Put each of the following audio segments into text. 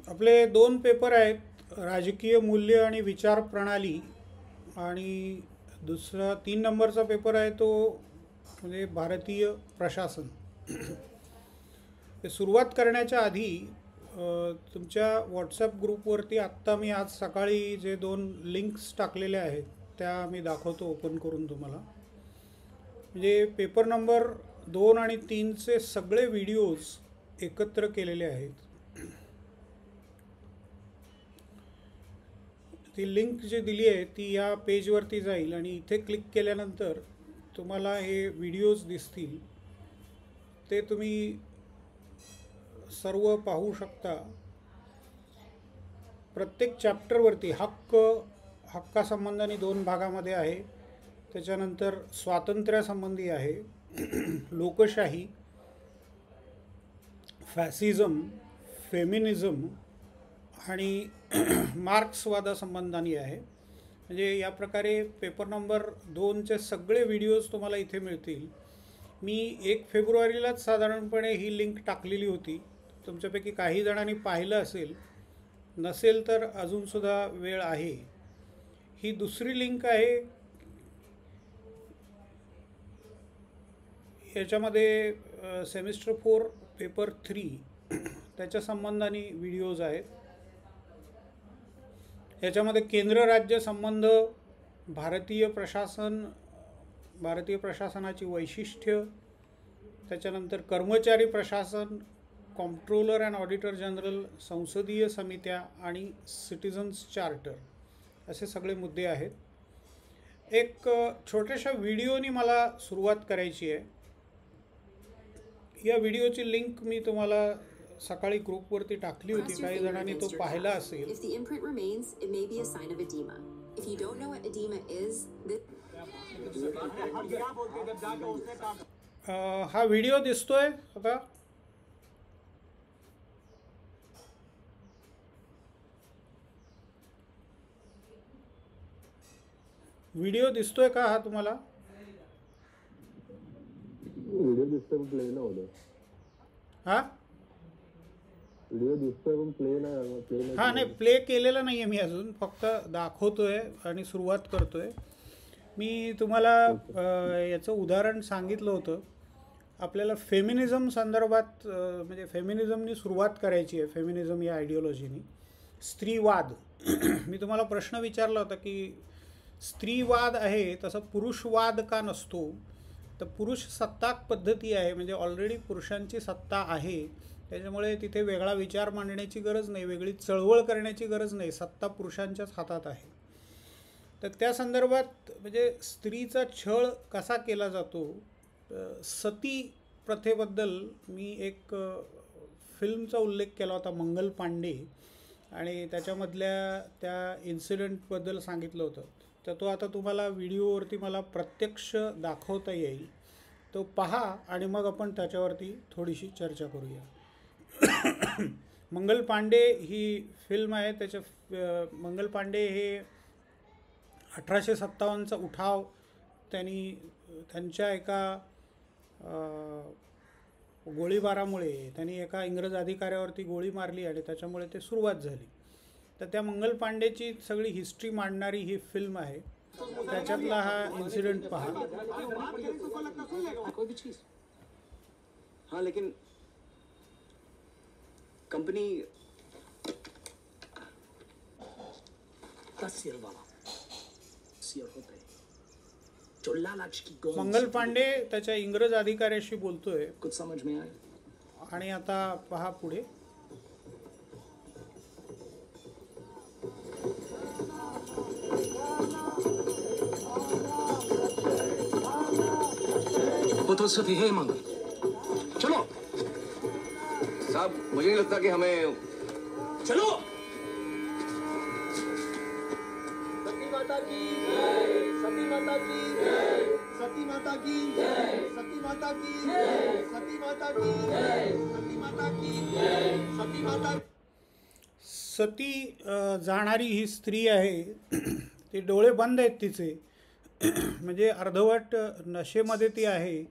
आपले दोन पेपर आहेत, राजकीय मूल्य आणि विचार प्रणाली. आणि दुसरा 3 नंबरचा पेपर आहे तो म्हणजे भारतीय प्रशासन. ते सुरुवात करण्याच्या आधी तुमच्या व्हॉट्सॲप ग्रुपवरती आत्ता मी आज सकाळी जे 2 लिंक्स टाकलेल्या आहेत त्या मी दाखवतो ओपन करून तुम्हाला. म्हणजे पेपर नंबर 2 आणि 3चे सगळे व्हिडिओज एकत्र केलेले आहेत. ती लिंक जी दिली आहे ती या पेजवरती जाईल आणि इथे क्लिक केल्यानंतर तुम्हाला हे व्हिडिओज दिसतील. ते तुम्ही सर्व पाहू शकता. प्रत्येक चॅप्टरवरती हक्कासंबंधाने 2 भागामध्ये आहे. त्याच्यानंतर स्वातंत्र्यासंबंधी आहे, लोकशाही, फॅसिझम, फेमिनिझम आणि मार्क्सवादासंबंधाने आहे. म्हणजे या प्रकारे पेपर नंबर 2चे सगळे व्हिडिओज तुम्हाला इथे मिळतील. मी 1 फेब्रुवारीलाच साधारणपणे ही लिंक टाकलेली होती. तुमच्यापैकी काही जणांनी पाहिलं असेल, नसेल तर अजूनसुद्धा वेळ आहे. ही दुसरी लिंक आहे. याच्यामध्ये सेमिस्टर 4 पेपर 3 त्याच्या संबंधाने व्हिडिओज आहेत. याच्यामध्ये केंद्र राज्य संबंध, भारतीय प्रशासनाची वैशिष्ट्य, त्याच्यानंतर कर्मचारी प्रशासन, कॉम्प्ट्रोलर अँड ऑडिटर जनरल, संसदीय समित्या आणि सिटिझन्स चार्टर असे सगळे मुद्दे आहेत. एक छोट्याशा व्हिडिओनी मला सुरुवात करायची आहे. या व्हिडिओची लिंक मी तुम्हाला सकाळी ग्रुपवरती टाकली होती. काही जणांनी तो पाहिला असेल. हा व्हिडिओ दिसतोय आता. व्हिडिओ दिसतोय का हा तुम्हाला? व्हिडिओ दिसतोय पण प्ले नाही होत. हा व्हिडिओ दिसतोय पण प्ले नाही. हा नाही, प्ले केलेला नाही आहे मी अजून, फक्त दाखवतोय आणि सुरुवात करतोय. मी तुम्हाला याचं उदाहरण सांगितलं होतं. आपल्याला फेमिनिझम संदर्भात म्हणजे फेमिनिझमनी सुरुवात करायची आहे. फेमिनिझम या आयडिओलॉजीनी स्त्रीवाद. मी तुम्हाला प्रश्न विचारला होता की स्त्रीवाद आहे तसं पुरुषवाद का नसतो. तर पुरुष सत्ताक पद्धती आहे, म्हणजे ऑलरेडी पुरुषांची सत्ता आहे. त्याच्यामुळे तिथे वेगळा विचार मांडण्याची गरज नाही, वेगळी चळवळ करण्याची गरज नाही. सत्ता पुरुषांच्याच हातात आहे. तर त्या संदर्भात म्हणजे स्त्रीचा छळ कसा केला जातो. सती प्रथेबद्दल मी एक फिल्मचा उल्लेख केला होता, मंगल पांडे, आणि त्याच्यामधल्या त्या इन्सिडेंटबद्दल सांगितलं होतं. तर तो आता तुम्हाला व्हिडिओवरती मला प्रत्यक्ष दाखवता येईल. तो पहा आणि मग आपण त्याच्यावरती थोडीशी चर्चा करूया. मंगल पांडे ही फिल्म आहे. मंगल पांडे हे 1857चा उठाव त्यांच्या एका गोळीबारामुळे त्यांनी एका इंग्रज अधिकाऱ्यावरती गोळी मारली आणि त्याच्यामुळे ते सुरुवात झाली. तर त्या मंगल पांडेची सगळी हिस्ट्री मांडणारी ही फिल्म आहे. त्याच्यातला हा इन्सिडेंट पहा. हाँ लेकिन कंपनी का शेयर वाला शेयर होता है जो लालच की गोंद. मंगल पांडे त्याच्या इंग्रज अधिकाऱ्याशी बोलतोय. कुछ समझ में आया. आणि आता पहा पुढे. वो तो सभी है मंगल. चलो साहब, मुझे नहीं लगता कि हमें. चलो. सती माता की जय, सती माता की जय, सती माता की जय, सती माता की जय, सती माता की जय, सती माता की जय, सती माता. सती जाणारी ही स्त्री आहे. ते डोळे बंद आहेत तिचे, म्हणजे अर्धवट नशेमध्ये ती आहे.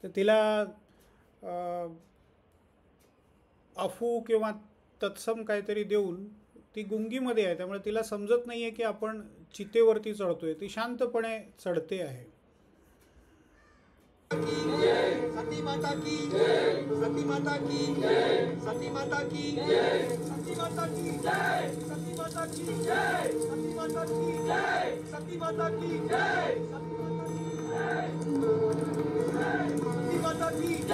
तर तिला अफू किंवा तत्सम काहीतरी देऊन ती गुंगीमध्ये आहे, त्यामुळे तिला समजत नाही आहे की आपण चितेवरती चढतोय. ती शांतपणे चढते आहे. सती माता की जय, सती माता की जय, सती माता की जय, सती माता की जय, सती माता की जय, सती माता की जय, सती माता की जय, सती माता की जय,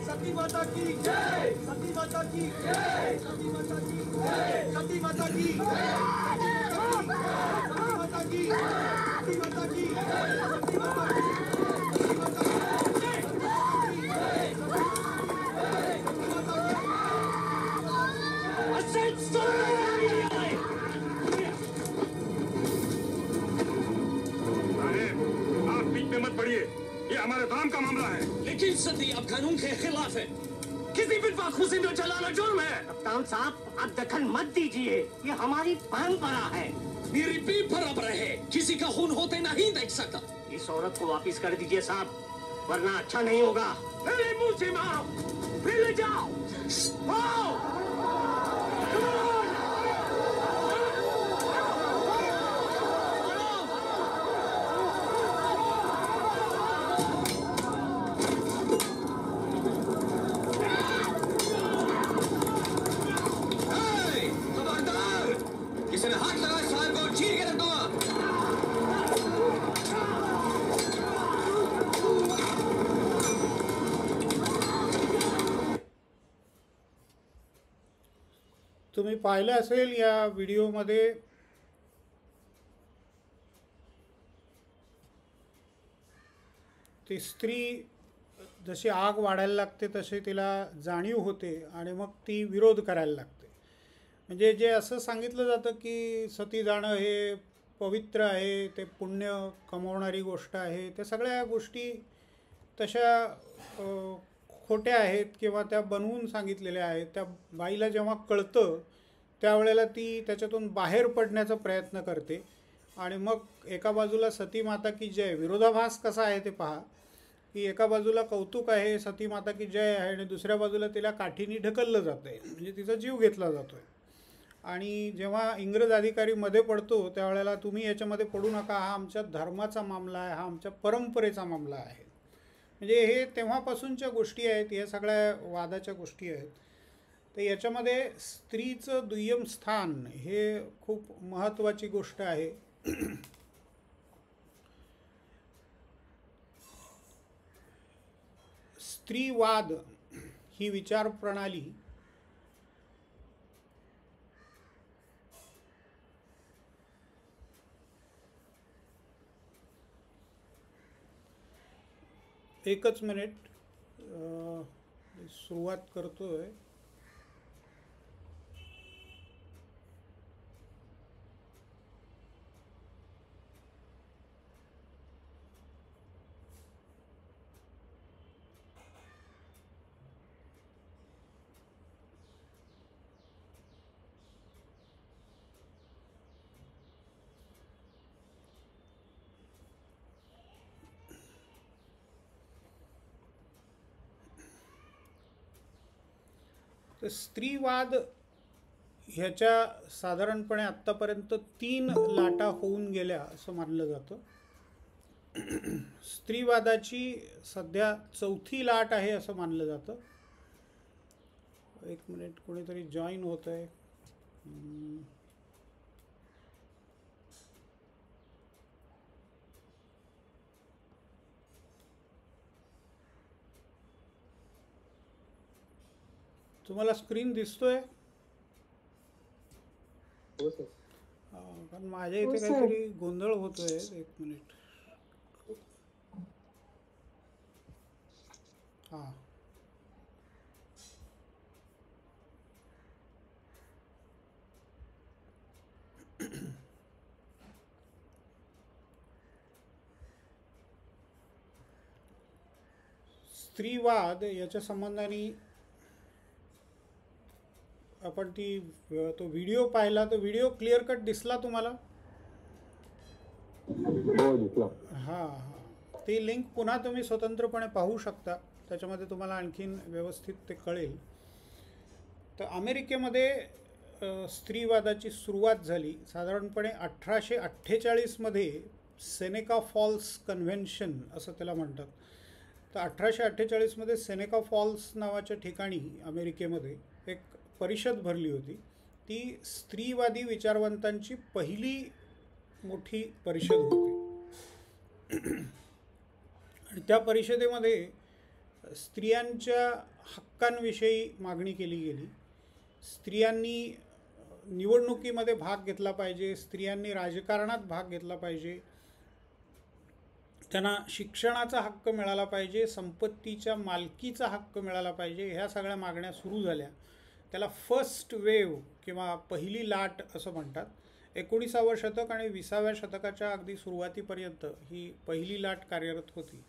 सती माता की जय, सती माता की जय, सती माता की जय, सती माता की जय, सती माता की सती माता की सती माता की आप बीच में मत पड़िए, ये हमारे काम का मामला है. लेकिन सती अब कानून के खिलाफ है. किसी भी खुशी में जलाना जुर्म है. कप्तान साहब आप दखल मत दीजिए, ये हमारी परंपरा है. मेरी भी परंपरा है, किसी का खून होते नहीं देख सकता. इस औरत को वापस कर दीजिए साहब, वरना अच्छा नहीं होगा. मेरे मुंह से मारो, फिर ले जाओ. आओ. किसी ने हाथ लगाया साहब को चीर के रख दूंगा. तुम्ही पाहिलं असेल या व्हिडिओमध्ये ती स्त्री जशी आग वाढायला लागते तशी तिला जाणीव होते आणि मग ती विरोध करायला लागते. म्हणजे जे असं सांगितलं जातं की सती जाणं हे पवित्र आहे, ते पुण्य कमवणारी गोष्ट आहे, त्या सगळ्या गोष्टी तशा खोट्या आहेत किंवा त्या बनवून सांगितलेल्या आहेत. त्या बाईला जेव्हा कळतं त्यावेळेला ती त्याच्यातून बाहेर पडण्याचा प्रयत्न करते आणि मग एका बाजूला सती माता की जय, विरोधाभास कसा आहे ते पहा की एका बाजूला कौतुक आहे, सती माता की जय आहे, आणि दुसऱ्या बाजूला तिला काठीने ढकललं जातं आहे, म्हणजे तिचा जीव घेतला जातो आहे. आणि जेव्हा इंग्रज अधिकारी मध्ये पडतो त्यावेळेला तुम्ही याच्यामध्ये पडू नका, हा आमच्या धर्माचा मामला आहे, हा आमच्या परंपरेचा मामला आहे. म्हणजे हे तेव्हापासूनच्या गोष्टी आहेत, या सगळ्या वादाच्या गोष्टी आहेत. तर याच्यामध्ये स्त्रीचं दुय्यम स्थान हे खूप महत्त्वाची गोष्ट आहे. स्त्रीवाद ही विचारप्रणाली एकच मिनिट सुरुवात करतोय. तर स्त्रीवाद ह्याच्या साधारणपणे आत्तापर्यंत 3 लाटा होऊन गेल्या असं मानलं जातं. स्त्रीवादाची सध्या 4थी लाट आहे असं मानलं जातं. एक मिनिट, कोणीतरी जॉईन होत आहे. तुम्हाला स्क्रीन दिसतोय? हो सर. कारण माझ्या इथे काहीतरी गोंधळ होतोय. एक मिनिट. हां, स्त्रीवाद याच्या संबंधाने आपण तो व्हिडिओ पाहिला. तो व्हिडिओ क्लिअर कट दिसला तुम्हाला? हो दिसला. हां हां, ती लिंक पुन्हा तुम्ही स्वतंत्रपणे पाहू शकता, त्याच्यामध्ये तुम्हाला आणखीन व्यवस्थित ते कळेल. तर अमेरिकेमध्ये स्त्रीवादाची सुरुवात झाली साधारणपणे 1848मध्ये सेनेका फॉल्स कन्व्हेन्शन असं त्याला म्हणतात. तर 1848मध्ये सेनेका फॉल्स नावाच्या ठिकाणी अमेरिकेमध्ये एक परिषद भरली होती. ती स्त्रीवादी विचारवंतांची पहिली मोठी परिषद होती आणि त्या परिषदेमध्ये स्त्रियांच्या हक्कांविषयी मागणी केली गेली. स्त्रियांनी निवडणुकीमध्ये भाग घेतला पाहिजे, स्त्रियांनी राजकारणात भाग घेतला पाहिजे, त्यांना शिक्षणाचा हक्क मिळाला पाहिजे, संपत्तीच्या मालकीचा हक्क मिळाला पाहिजे. ह्या सगळ्या मागण्या सुरू झाल्या. त्याला फर्स्ट वेव्ह किंवा पहिली लाट असं म्हणतात. 19व्या शतक आणि 20व्या शतकाच्या अगदी सुरुवातीपर्यंत ही पहिली लाट कार्यरत होती.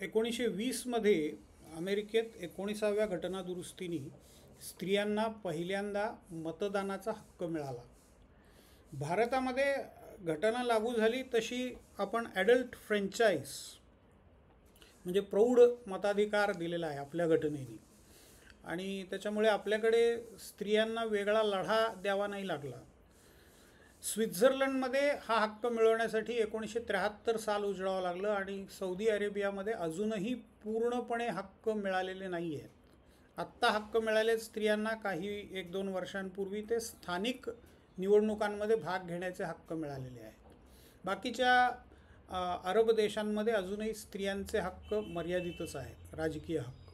1920मध्ये अमेरिकेत 19व्या घटनादुरुस्तीने स्त्रियांना पहिल्यांदा मतदानाचा हक्क मिळाला. भारतामध्ये घटना लागू झाली तशी आपण ॲडल्ट फ्रँचाईज म्हणजे प्रौढ मताधिकार दिलेला आहे आपल्या घटनेने आणि त्याच्यामुळे आपल्याकडे स्त्रियांना वेगळा लढा द्यावा नाही लागला. स्वित्झर्लंडमध्ये हा हक्क मिळवण्यासाठी 1973 साल उजळावं लागलं आणि सौदी अरेबियामध्ये अजूनही पूर्णपणे हक्क मिळालेले नाही आहेत. आत्ता हक्क मिळाले स्त्रियांना काही 1-2 वर्षांपूर्वी ते स्थानिक निवडणुकांमध्ये भाग घेण्याचे हक्क मिळालेले आहेत. बाकीच्या अरब देशांमध्ये अजूनही स्त्रियांचे हक्क मर्यादितच आहेत, राजकीय हक्क.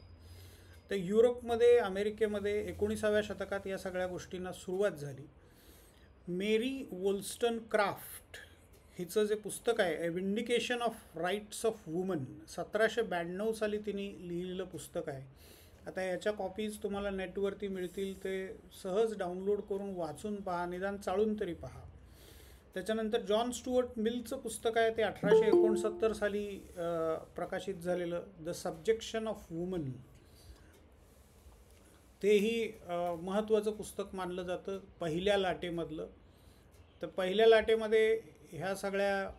तर युरोपमध्ये, अमेरिकेमध्ये 19व्या शतकात या सगळ्या गोष्टींना सुरुवात झाली. मेरी वोल्स्टनक्राफ्ट हिचं जे पुस्तक आहे a vindication of rights of woman 1792 साली तिने लिहिलेलं पुस्तक आहे. आता याच्या कॉपीज तुम्हाला नेटवरती मिळतील, ते सहज डाउनलोड करून वाचून पहा, निदान चाळून तरी पहा. त्याच्यानंतर जॉन स्टुअर्ट मिलचं पुस्तक आहे, ते 1869 साली प्रकाशित झालेलं द सबजेक्शन ऑफ वुमन. तेही महत्त्वाचं पुस्तक मानलं जातं पहिल्या लाटेमधलं. तर पहिल्या लाटेमध्ये ह्या सगळ्या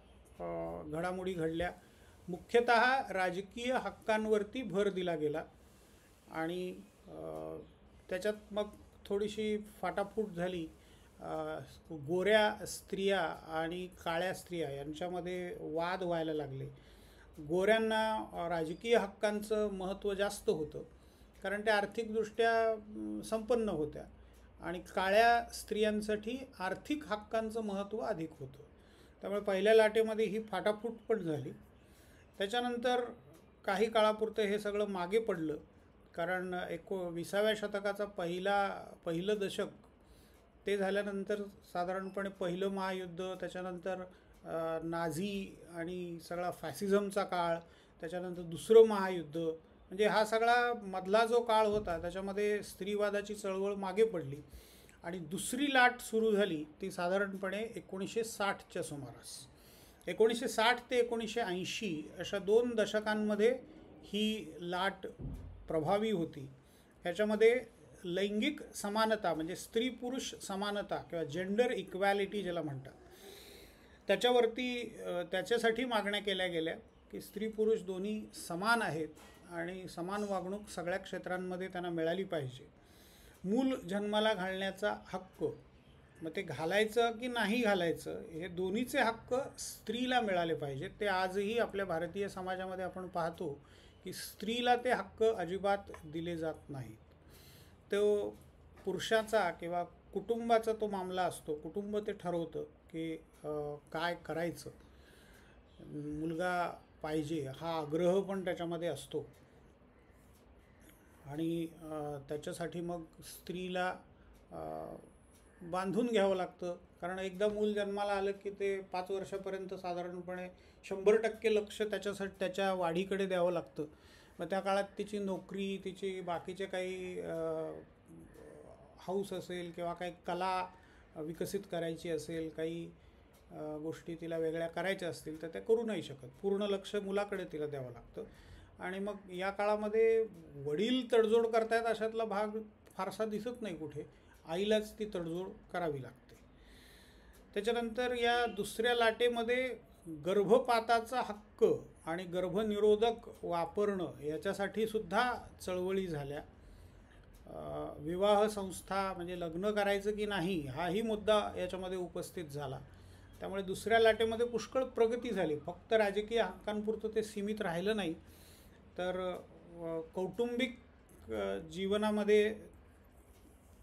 घडामोडी घडल्या. मुख्यतः राजकीय हक्कांवरती भर दिला गेला आणि त्याच्यात मग थोडीशी फाटाफूट झाली. गोऱ्या स्त्रिया आणि काळ्या स्त्रिया यांच्यामध्ये वाद व्हायला लागले. गोऱ्यांना राजकीय हक्कांचं महत्त्व जास्त होतं कारण त्या आर्थिकदृष्ट्या संपन्न होत्या आणि काळ्या स्त्रियांसाठी आर्थिक हक्कांचं महत्त्व अधिक होतं. त्यामुळे पहिल्या लाटेमध्ये ही फाटाफूट पण झाली. त्याच्यानंतर काही काळापुरतं हे सगळं मागे पडलं कारण 20व्या शतकाचा पहिलं दशक ते झाल्यानंतर साधारणपणे पहिलं महायुद्ध, त्याच्यानंतर नाझी आणि सगळा फॅसिझमचा काळ, त्याच्यानंतर दुसरं महायुद्ध, म्हणजे हा सगळा मधला जो काळ होता त्याच्यामध्ये स्त्रीवादाची चळवळ मागे पडली आणि दुसरी लाट सुरू झाली ती साधारणपणे 1960च्या सुमारास. 1960 ते 1980 अशा 2 दशकांमध्ये ही लाट प्रभावी होती. ह्याच्यामध्ये लैंगिक समानता म्हणजे स्त्री पुरुष समानता किंवा जेंडर इक्वॅलिटी ज्याला म्हणतात त्याच्यासाठी मागण्या केल्या गेल्या की स्त्री पुरुष दोन्ही समान आहेत आणि समान वागणूक सगळ्या क्षेत्रांमध्ये त्यांना मिळाली पाहिजे. मूल जन्माला घालण्याचा हक्क, मग ते घालायचं की नाही घालायचं हे दोन्हीचे हक्क स्त्रीला मिळाले पाहिजेत. ते आजही आपल्या भारतीय समाजामध्ये आपण पाहतो की स्त्रीला ते हक्क अजिबात दिले जात नाहीत. तो पुरुषाचा किंवा कुटुंबाचा तो मामला असतो. कुटुंब ते ठरवतं की काय करायचं. मुलगा पाहिजे हा आग्रह पण त्याच्यामध्ये असतो आणि त्याच्यासाठी मग स्त्रीला बांधून घ्यावं लागतं कारण एकदा मूल जन्माला आलं की ते 5 वर्षापर्यंत साधारणपणे 100% लक्ष त्याच्यासाठी त्याच्या वाढीकडे द्यावं लागतं. मग त्या काळात तिची नोकरी, तिची बाकीचे काही हाऊस असेल किंवा काही कला विकसित करायची असेल, काही गोष्टी तिला वेगळ्या करायच्या असतील तर त्या करू नाही शकत. पूर्ण लक्ष मुलाकडे तिला द्यावं लागतं आणि मग या काळामध्ये वडील तडजोड करतायत अशातला भाग फारसा दिसत नाही कुठे. आईलाच ती तडजोड करावी लागते. त्याच्यानंतर या दुसऱ्या लाटेमध्ये गर्भपाताचा हक्क आणि गर्भनिरोधक वापरणं याच्यासाठी सुद्धा चळवळी झाल्या. विवाह संस्था म्हणजे लग्न करायचं की नाही हाही मुद्दा याच्यामध्ये उपस्थित झाला. त्यामुळे दुसऱ्या लाटेमध्ये पुष्कळ प्रगती झाली. फक्त राजकीय हक्कांपुरतं ते सीमित राहिलं नाही, तर कौटुंबिक जीवनामध्ये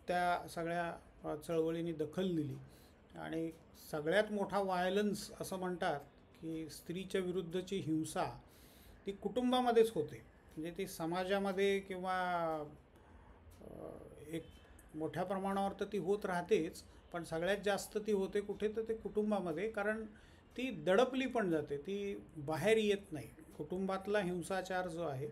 त्या सगळ्या चळवळींनी दखल दिली. आणि सगळ्यात मोठा व्हायलन्स असं म्हणतात की स्त्रीच्या विरुद्धची हिंसा ती कुटुंबामध्येच होते. म्हणजे ती समाजामध्ये किंवा एक मोठ्या प्रमाणावर तर ती होत राहतेच, पण सगळ्यात जास्त ती होते कुठे, तर ते कुटुंबामध्ये. कारण ती दडपली पण जाते, ती बाहेर येत नाही. कुटुंबातला हिंसाचार जो आहे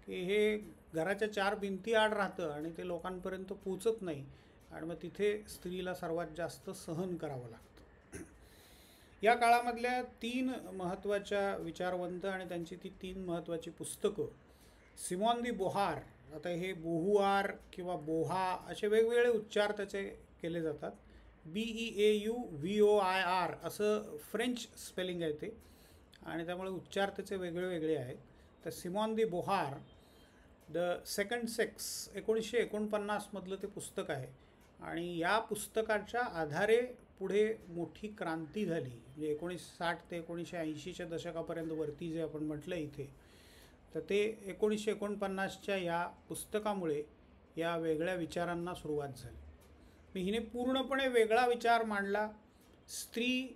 की हे घराच्या 4 भिंती आड राहतं आणि ते लोकांपर्यंत पोचत नाही, आणि मग तिथे स्त्रीला सर्वात जास्त सहन करावं लागतं. या काळामधल्या 3 महत्त्वाच्या विचारवंत आणि त्यांची ती 3 महत्त्वाची पुस्तकं, सिमॉन दी बोहार, आता हे बोहुआर किंवा बोहा असे वेगवेगळे उच्चार त्याचे केले जातात. BEAUVOIR असं फ्रेंच स्पेलिंग आहे ते, आणि त्यामुळे उच्चार त्याचे वेगळे वेगळे आहेत. तर Simone de Beauvoir the second sex 1949 मधलं ते पुस्तक आहे. आणि या पुस्तकाच्या आधारे पुढे मोठी क्रांती झाली. म्हणजे 1960 ते 1980च्या दशकापर्यंत वरती जे आपण म्हटलं इथे, तर ते 1949च्या या पुस्तकामुळे या वेगळ्या विचारांना सुरुवात झाली. मी हिने पूर्णपणे वेगळा विचार मांडला. स्त्री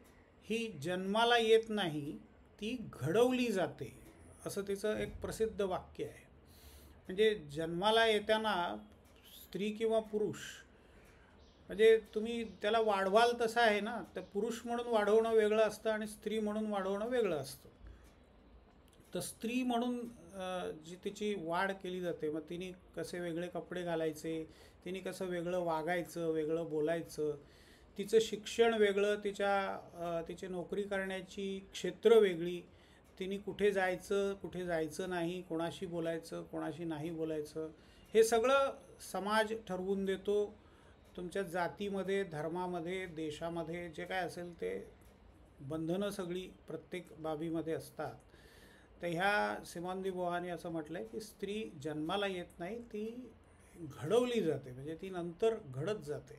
ही जन्माला येत नाही, ती घडवली जाते, असं तिचं एक प्रसिद्ध वाक्य आहे. म्हणजे जन्माला येताना स्त्री किंवा पुरुष, म्हणजे तुम्ही त्याला वाढवाल तसं आहे ना, तर पुरुष म्हणून वाढवणं वेगळं असतं आणि स्त्री म्हणून वाढवणं वेगळं असतं. तर स्त्री म्हणून जी तिची वाढ केली जाते, मग तिने कसे वेगळे कपडे घालायचे, तिने कसं वेगळं वागायचं, वेगळं बोलायचं, तिचं शिक्षण वेगळं, तिची नोकरी करण्याची क्षेत्र वेगळी, तिने कुठे जायचं नाही, कोणाशी बोलायचं, कोणाशी नाही बोलायचं, हे सगळं समाज ठरवून देतो. तुमच्या जातीमध्ये, धर्मामध्ये, देशामध्ये जे काय असेल ते बंधनं सगळी प्रत्येक बाबीमध्ये असतात. तर ह्या सिमॉन दी बोहाने असं म्हटलं आहे की स्त्री जन्माला येत नाही, ती घडवली जाते, म्हणजे ती नंतर घडत जाते.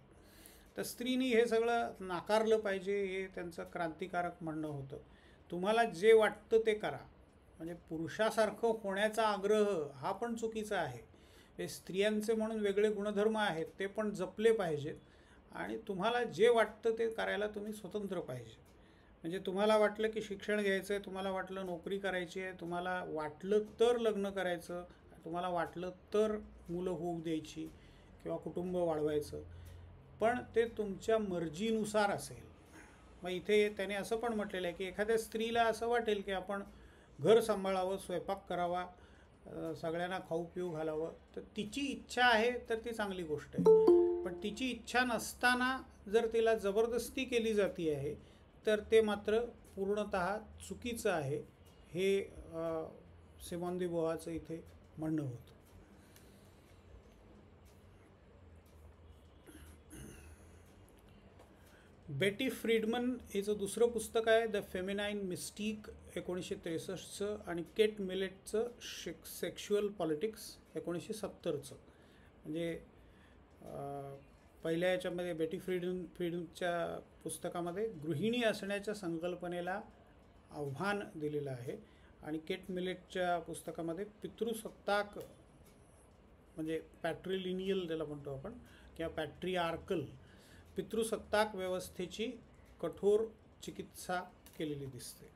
तर स्त्रीनी हे सगळं नाकारलं पाहिजे, हे त्यांचं क्रांतिकारक म्हणणं होतं. तुम्हाला जे वाटतं ते करा, म्हणजे पुरुषासारखं होण्याचा आग्रह हा पण चुकीचा आहे. हे स्त्रियांचे म्हणून वेगळे गुणधर्म आहेत, ते पण जपले पाहिजेत. आणि तुम्हाला जे वाटतं ते करायला तुम्ही स्वतंत्र पाहिजे. म्हणजे तुम्हाला वाटलं की शिक्षण घ्यायचं आहे, तुम्हाला वाटलं नोकरी करायची आहे, तुम्हाला वाटलं तर लग्न करायचं, तुम्हाला वाटलं तर मुलं होऊ द्यायची किंवा कुटुंब वाढवायचं, पण ते तुमच्या मर्जीनुसार असेल. मग इथे त्याने असं पण म्हटलेलं आहे की एखाद्या स्त्रीला असं वाटेल की आपण घर सांभाळावं, स्वयंपाक करावा, सगळ्यांना खाऊ पिऊ घालावं, तर तिची इच्छा आहे तर ती चांगली गोष्ट आहे. पण तिची इच्छा नसताना जर तिला जबरदस्ती केली जाती आहे, तर ते मात्र पूर्णतः चुकीचं आहे, हे सिमॉन दी बोहाचं इथे म्हणणं होतं. बेटी फ्रीडमन हिचं दुसरं पुस्तक आहे द फेमिनाईन मिस्टिक 1963चं, आणि केट मिलेटचं सेक्शुअल पॉलिटिक्स 1970चं. म्हणजे पहिल्या याच्यामध्ये बेटी फ्रीडमच्या पुस्तकामध्ये गृहिणी असण्याच्या संकल्पनेला आव्हान दिलेलं आहे, आणि केट मिलेटच्या पुस्तकामध्ये पितृसत्ताक म्हणजे पॅट्रिलिनियल त्याला म्हणतो आपण, किंवा पॅट्रिआर्कल पितृसत्ताक व्यवस्थेची कठोर चिकित्सा केलेली दिसते.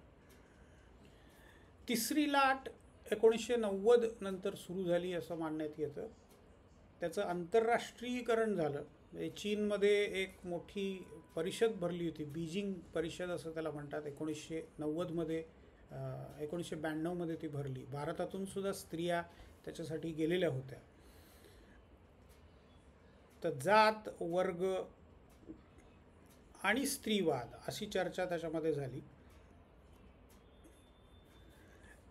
तिसरी लाट 1990 नंतर सुरू झाली असं मानण्यात येतं. त्याचं आंतरराष्ट्रीयकरण झालं. चीनमध्ये एक मोठी परिषद भरली होती, बीजिंग परिषद असं त्याला म्हणतात. 1990मध्ये 1992मध्ये ती भरली. भारतातून सुद्धा स्त्रिया त्याच्यासाठी गेलेल्या होत्या. तर जात, वर्ग आणि स्त्रीवाद अशी चर्चा त्याच्यामध्ये झाली.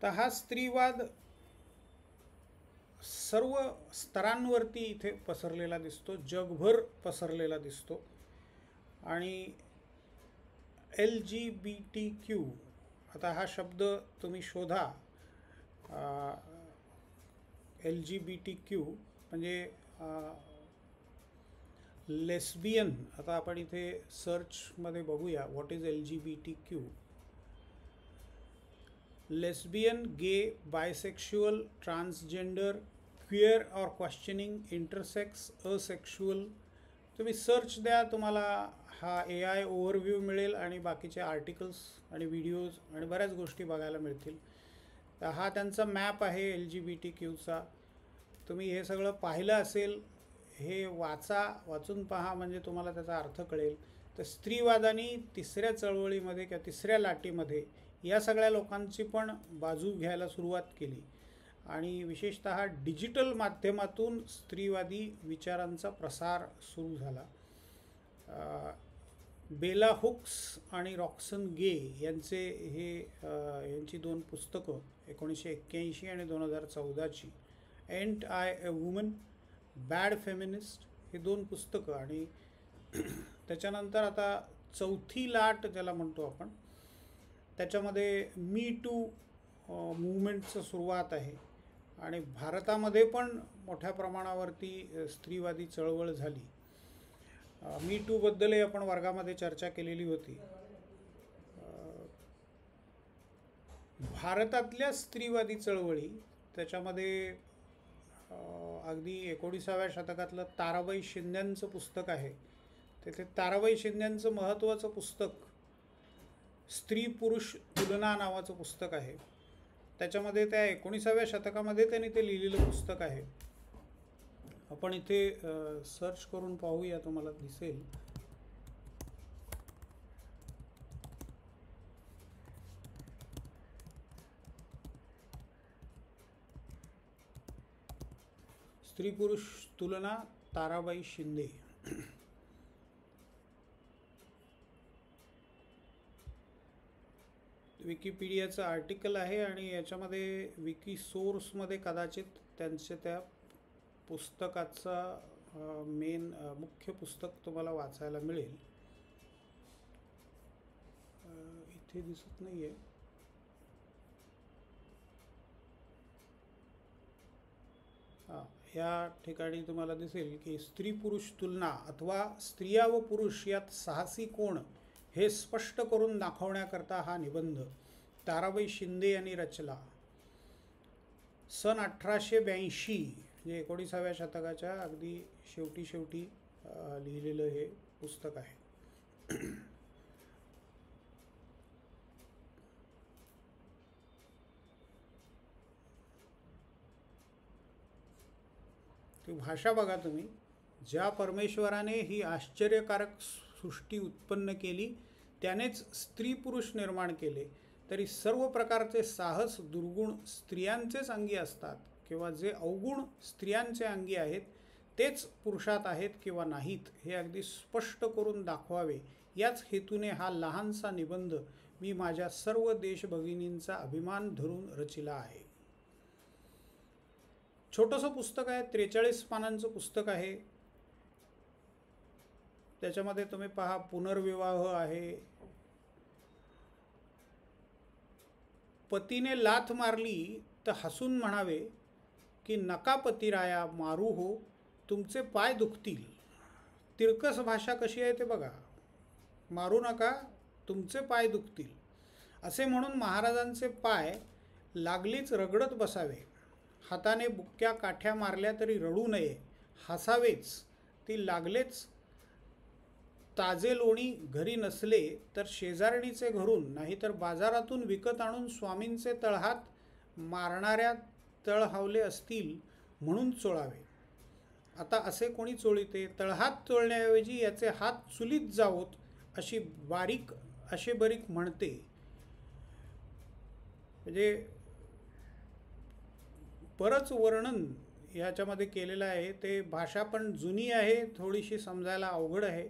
तर हा स्त्रीवाद सर्व स्तरांवरती इथे पसरलेला दिसतो, जगभर पसरलेला दिसतो. आणि LGBTQ, आता हा शब्द तुम्ही शोधा, LGBTQ म्हणजे लेस्बियन, आता आपण इथे सर्चमध्ये बघूया what is LGBTQ. Lesbian, gay, bisexual, transgender, queer or questioning, intersex, asexual. तुम्ही सर्च द्या, तुम्हाला हा AI ओव्हरव्ह्यू मिळेल आणि बाकीचे आर्टिकल्स आणि व्हिडिओज आणि बऱ्याच गोष्टी बघायला मिळतील. तर हा त्यांचा मॅप आहे LGBTQचा. तुम्ही हे सगळं पाहिलं असेल, हे वाचून पहा, म्हणजे तुम्हाला त्याचा अर्थ कळेल. तर स्त्रीवादानी तिसऱ्या चळवळीमध्ये किंवा तिसऱ्या लाटेमध्ये या सगळ्या लोकांची पण बाजू घ्यायला सुरुवात केली आणि विशेषतः डिजिटल माध्यमातून स्त्रीवादी विचारांचा प्रसार सुरू झाला. बेला हुक्स आणि रॉक्सन गे यांची 2 पुस्तकं 1981 आणि 2014ची, एंट I a woman, bad feminist, हे 2 पुस्तकं. आणि त्याच्यानंतर आता चौथी लाट ज्याला म्हणतो आपण, त्याच्यामध्ये मी टू मूवमेंटचं सुरुवात आहे आणि भारतामध्ये पण मोठ्या प्रमाणावरती स्त्रीवादी चळवळ झाली. मी टूबद्दलही आपण वर्गामध्ये चर्चा केलेली होती. भारतातल्या स्त्रीवादी चळवळी, त्याच्यामध्ये अगदी 19व्या शतकातलं ताराबाई शिंद्यांचं पुस्तक आहे. तिथे ताराबाई शिंद्यांचं महत्त्वाचं पुस्तक स्त्री पुरुष तुलना नावाचं पुस्तक आहे. त्याच्यामध्ये त्या 19व्या शतकामध्ये त्यांनी ते लिहिलेलं पुस्तक आहे. आपण इथे सर्च करून पाहूया, तुम्हाला दिसेल. स्त्री पुरुष तुलना, ताराबाई शिंदे. विकिपीडियाचं आर्टिकल आहे आणि याच्यामध्ये विकी सोर्समध्ये कदाचित त्यांच्या त्या पुस्तकाचा मुख्य पुस्तक तुम्हाला वाचायला मिळेल. इथे दिसत नाही आहे. या ठिकाणी तुम्हाला दिसेल की स्त्री पुरुष तुलना अथवा स्त्रिया व पुरुष यात साहसी कोण हे स्पष्ट करून दाखवण्याकरता हा निबंध ताराबाई शिंदे यांनी रचला. सन 1882, म्हणजे 19व्या शतकाच्या अगदी शेवटी लिहिलेलं हे पुस्तक आहे. ती भाषा बघा तुम्ही. ज्या परमेश्वराने ही आश्चर्यकारक सृष्टी उत्पन्न केली त्यानेच स्त्री पुरुष निर्माण केले, तरी सर्व प्रकारचे साहस दुर्गुण स्त्रियांचेच अंगी असतात किंवा जे अवगुण स्त्रियांचे अंगी आहेत तेच पुरुषात आहेत किंवा नाहीत हे अगदी स्पष्ट करून दाखवावे, याच हेतूने हा लहानसा निबंध मी माझ्या सर्व देशभगिनींचा अभिमान धरून रचिला आहे. छोटंसं पुस्तक आहे, 43 पानांचं पुस्तक आहे. त्याच्यामध्ये तुम्ही पहा, पुनर्विवाह आहे. पतीने लाथ मारली तर हसून म्हणावे की नका पतिराया मारू हो, तुमचे पाय दुखतील. तिरकस भाषा कशी आहे ते बघा. मारू नका, तुमचे पाय दुखतील असे म्हणून महाराजांचे पाय लागलीच रगडत बसावे. हाताने बुक्क्या काठ्या मारल्या तरी रडू नये, हसावेच. ती लागलेच. ताजे लोणी घरी नसले तर शेजारणीचे घरून, नाहीतर बाजारातून विकत आणून स्वामींचे तळहात मारणाऱ्या तळहावले असतील म्हणून चोळावे. आता असे कोणी चोळीते? तळहात चोळण्याऐवजी याचे हात चुलीत जावोत अशी बरीक म्हणते. म्हणजे बरंच वर्णन ह्याच्यामध्ये केलेलं आहे. ते भाषा पण जुनी आहे, थोडीशी समजायला अवघड आहे,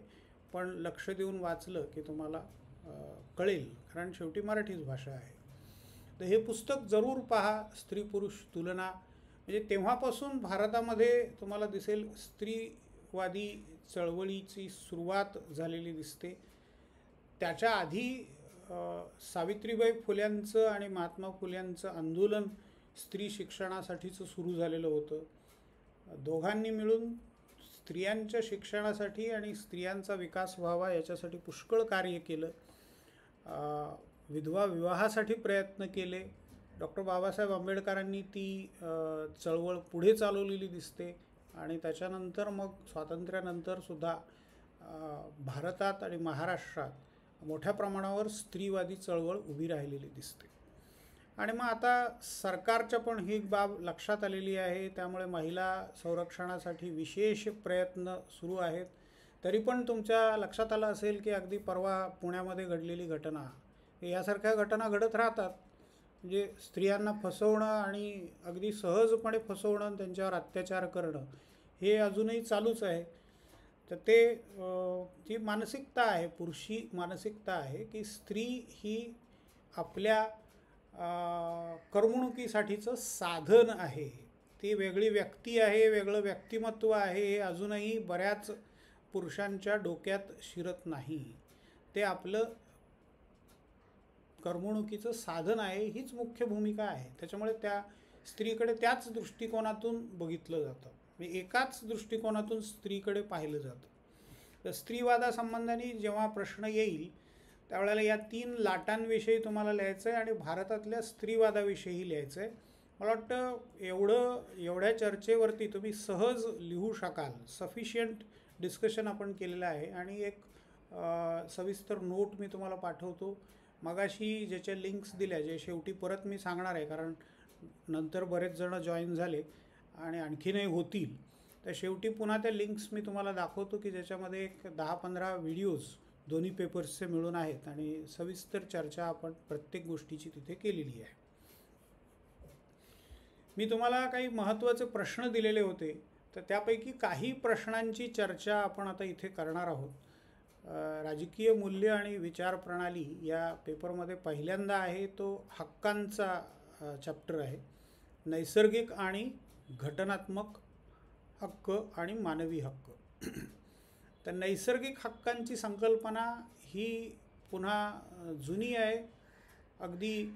पण लक्ष देऊन वाचलं की तुम्हाला कळेल, कारण शेवटी मराठीच भाषा आहे. तर हे पुस्तक जरूर पहा, स्त्री पुरुष तुलना. म्हणजे तेव्हापासून भारतामध्ये तुम्हाला दिसेल स्त्रीवादी चळवळीची सुरुवात झालेली दिसते. त्याच्या आधी सावित्रीबाई फुल्यांचं आणि महात्मा फुल्यांचं आंदोलन स्त्री शिक्षणासाठीचं सुरू झालेलं होतं. दोघांनी मिळून स्त्रियांच्या शिक्षणासाठी आणि स्त्रियांचा विकास व्हावा याच्यासाठी पुष्कळ कार्य केलं. विधवा विवाहासाठी प्रयत्न केले. डॉक्टर बाबासाहेब आंबेडकरांनी ती चळवळ पुढे चालवलेली दिसते आणि त्याच्यानंतर मग स्वातंत्र्यानंतरसुद्धा भारतात आणि महाराष्ट्रात मोठ्या प्रमाणावर स्त्रीवादी चळवळ उभी राहिलेली दिसते. आणि मग आता सरकारच्या पण ही बाब लक्षात आलेली आहे. त्यामुळे महिला संरक्षणासाठी विशेष प्रयत्न सुरू आहेत. तरी पण तुमच्या लक्षात आलं असेल की अगदी परवा पुण्यामध्ये घडलेली घटना, यासारख्या घटना घडत राहतात. म्हणजे स्त्रियांना फसवणं आणि अगदी सहजपणे फसवणं, त्यांच्यावर अत्याचार करणं हे अजूनही चालूच आहे. तर ते ती मानसिकता आहे, पुरुषी मानसिकता आहे की स्त्री ही आपल्या करमणुकीसाठीचं साधन आहे. ती वेगळी व्यक्ती आहे, वेगळं व्यक्तिमत्व आहे, हे अजूनही बऱ्याच पुरुषांच्या डोक्यात शिरत नाही. ते आपलं करमणुकीचं साधन आहे, हीच मुख्य भूमिका आहे. त्याच्यामुळे त्या स्त्रीकडे त्याच दृष्टिकोनातून बघितलं जातं, म्हणजे एकाच दृष्टिकोनातून स्त्रीकडे पाहिलं जातं. तर स्त्रीवादासंबंधाने जेव्हा प्रश्न येईल त्यावेळेला या 3 लाटांविषयी तुम्हाला लिहायचं आहे आणि भारतातल्या स्त्रीवादाविषयी लिहायचं आहे. मला वाटतं एवढ्या चर्चेवरती तुम्ही सहज लिहू शकाल. सफिशियंट डिस्कशन आपण केलेलं आहे आणि एक सविस्तर नोट मी तुम्हाला पाठवतो. मगाशी ज्याच्या लिंक्स दिल्या, जे शेवटी परत मी सांगणार आहे कारण नंतर बरेच जण जॉईन झाले आणि आणखीनही होतील. तर शेवटी पुन्हा त्या लिंक्स मी तुम्हाला दाखवतो की ज्याच्यामध्ये एक 10-15 व्हिडिओज दोन्ही पेपर्सचे मिळून आहेत आणि सविस्तर चर्चा आपण प्रत्येक गोष्टीची तिथे केलेली आहे. मी तुम्हाला काही महत्त्वाचे प्रश्न दिलेले होते, तर त्यापैकी काही प्रश्नांची चर्चा आपण आता इथे करणार आहोत. राजकीय मूल्य आणि विचार प्रणाली या पेपरमध्ये पहिल्यांदा आहे तो हक्कांचा चॅप्टर आहे. नैसर्गिक आणि घटनात्मक हक्क आणि मानवी हक्क. तर नैसर्गिक हक्कांची संकल्पना ही पुन्हा जुनी आहे. अगदी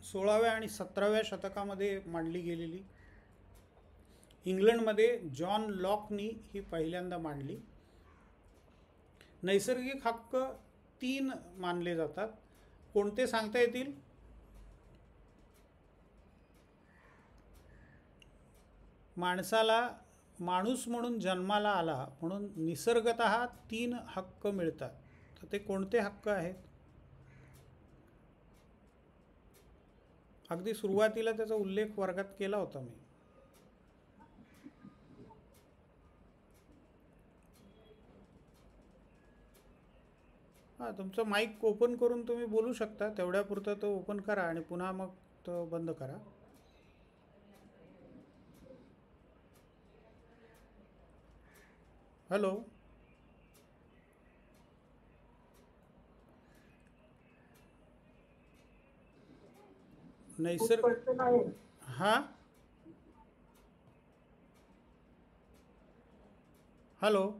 16व्या आणि 17व्या शतकामध्ये मांडली गेलेली. इंग्लंडमध्ये जॉन लॉकनी ही पहिल्यांदा मांडली. नैसर्गिक हक्क 3 मानले जातात. कोणते सांगता येतील? माणसाला माणूस म्हणून जन्माला आला म्हणून निसर्गतः 3 हक्क मिळतात. तर ते कोणते हक्क आहेत? अगदी सुरुवातीला त्याचा उल्लेख वर्गात केला होता मी. हां, तुमचं माईक ओपन करून तुम्ही बोलू शकता. तेवढ्यापुरतं तो ओपन करा आणि पुन्हा मग तो बंद करा. हॅलो, हां, हॅलो,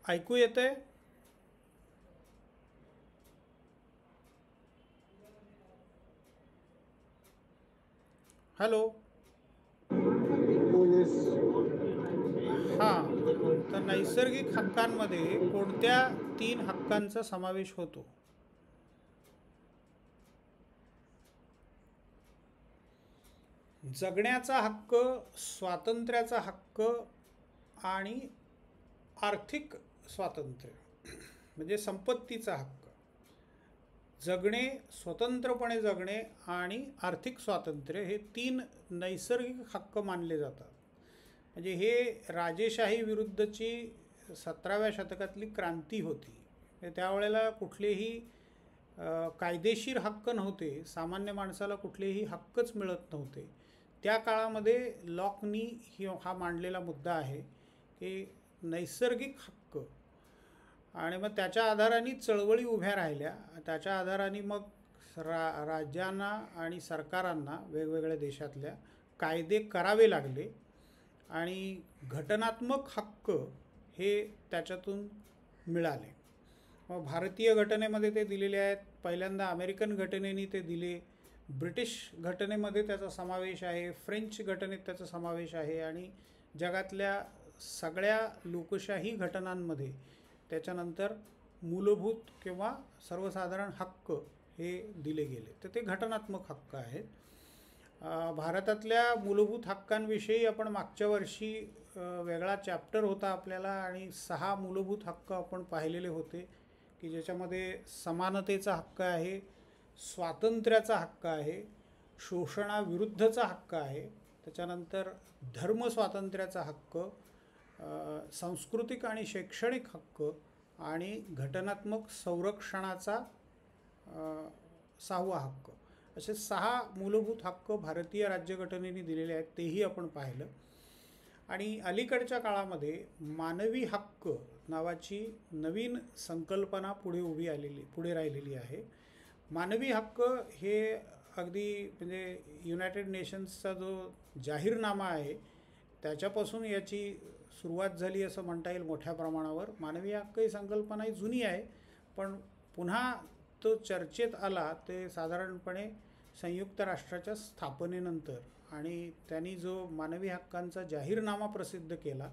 ऐकू येतंय? हॅलो, हां. तर नैसर्गिक हक्कांमध्ये कोणत्या 3 हक्कांचा समावेश होतो? जगण्याचा हक्क, स्वातंत्र्याचा हक्क आणि आर्थिक स्वातंत्र्य म्हणजे संपत्तीचा हक्क. जगणे, स्वतंत्रपणे जगणे आणि आर्थिक स्वातंत्र्य हे 3 नैसर्गिक हक्क मानले जातात. म्हणजे हे राजेशाही विरुद्धची 17व्या शतकातली क्रांती होती. त्यावेळेला कुठलेही कायदेशीर हक्क नव्हते. सामान्य माणसाला कुठलेही हक्कच मिळत नव्हते. त्या काळामध्ये लॉकनी हा मांडलेला मुद्दा आहे की नैसर्गिक हक्क, आणि मग त्याच्या आधाराने चळवळी उभ्या राहिल्या. त्याच्या आधाराने मग राज्यांना आणि सरकारांना वेगवेगळ्या देशातल्या कायदे करावे लागले आणि घटनात्मक हक्क हे त्याच्यातून मिळाले. मग भारतीय घटनेमध्ये ते दिलेले आहेत, पहिल्यांदा अमेरिकन घटनेने ते दिले, ब्रिटिश घटनेमध्ये त्याचा समावेश आहे, फ्रेंच घटनेत त्याचा समावेश आहे आणि जगातल्या सगळ्या लोकशाही घटनांमध्ये त्याच्यानंतर मूलभूत किंवा सर्वसाधारण हक्क हे दिले गेले. तर ते घटनात्मक हक्क आहेत. भारतातल्या मूलभूत हक्कांविषयी आपण मागच्या वर्षी वेगळा चॅप्टर होता आपल्याला आणि 6 मूलभूत हक्क आपण पाहिलेले होते की ज्याच्यामध्ये समानतेचा हक्क आहे, स्वातंत्र्याचा हक्क आहे, शोषणाविरुद्धचा हक्क आहे, त्याच्यानंतर धर्मस्वातंत्र्याचा हक्क, सांस्कृतिक आणि शैक्षणिक हक्क आणि घटनात्मक संरक्षणाचा 6वा हक्क, असे 6 मूलभूत हक्क भारतीय राज्यघटनेने दिलेले आहेत. तेही आपण पाहिलं. आणि अलीकडच्या काळामध्ये मानवी हक्क नावाची नवीन संकल्पना पुढे राहिलेली आहे. मानवी हक्क हे अगदी म्हणजे युनायटेड नेशन्सचा जो जाहीरनामा आहे त्याच्यापासून याची सुरुवात झाली असं म्हणता येईल मोठ्या प्रमाणावर. मानवी हक्क ही संकल्पना ही जुनी आहे, पण पुन्हा तो चर्चेत आला ते साधारणपणे संयुक्त राष्ट्राच्या स्थापनेनंतर आणि त्यांनी जो मानवी हक्कांचा जाहीरनामा प्रसिद्ध केला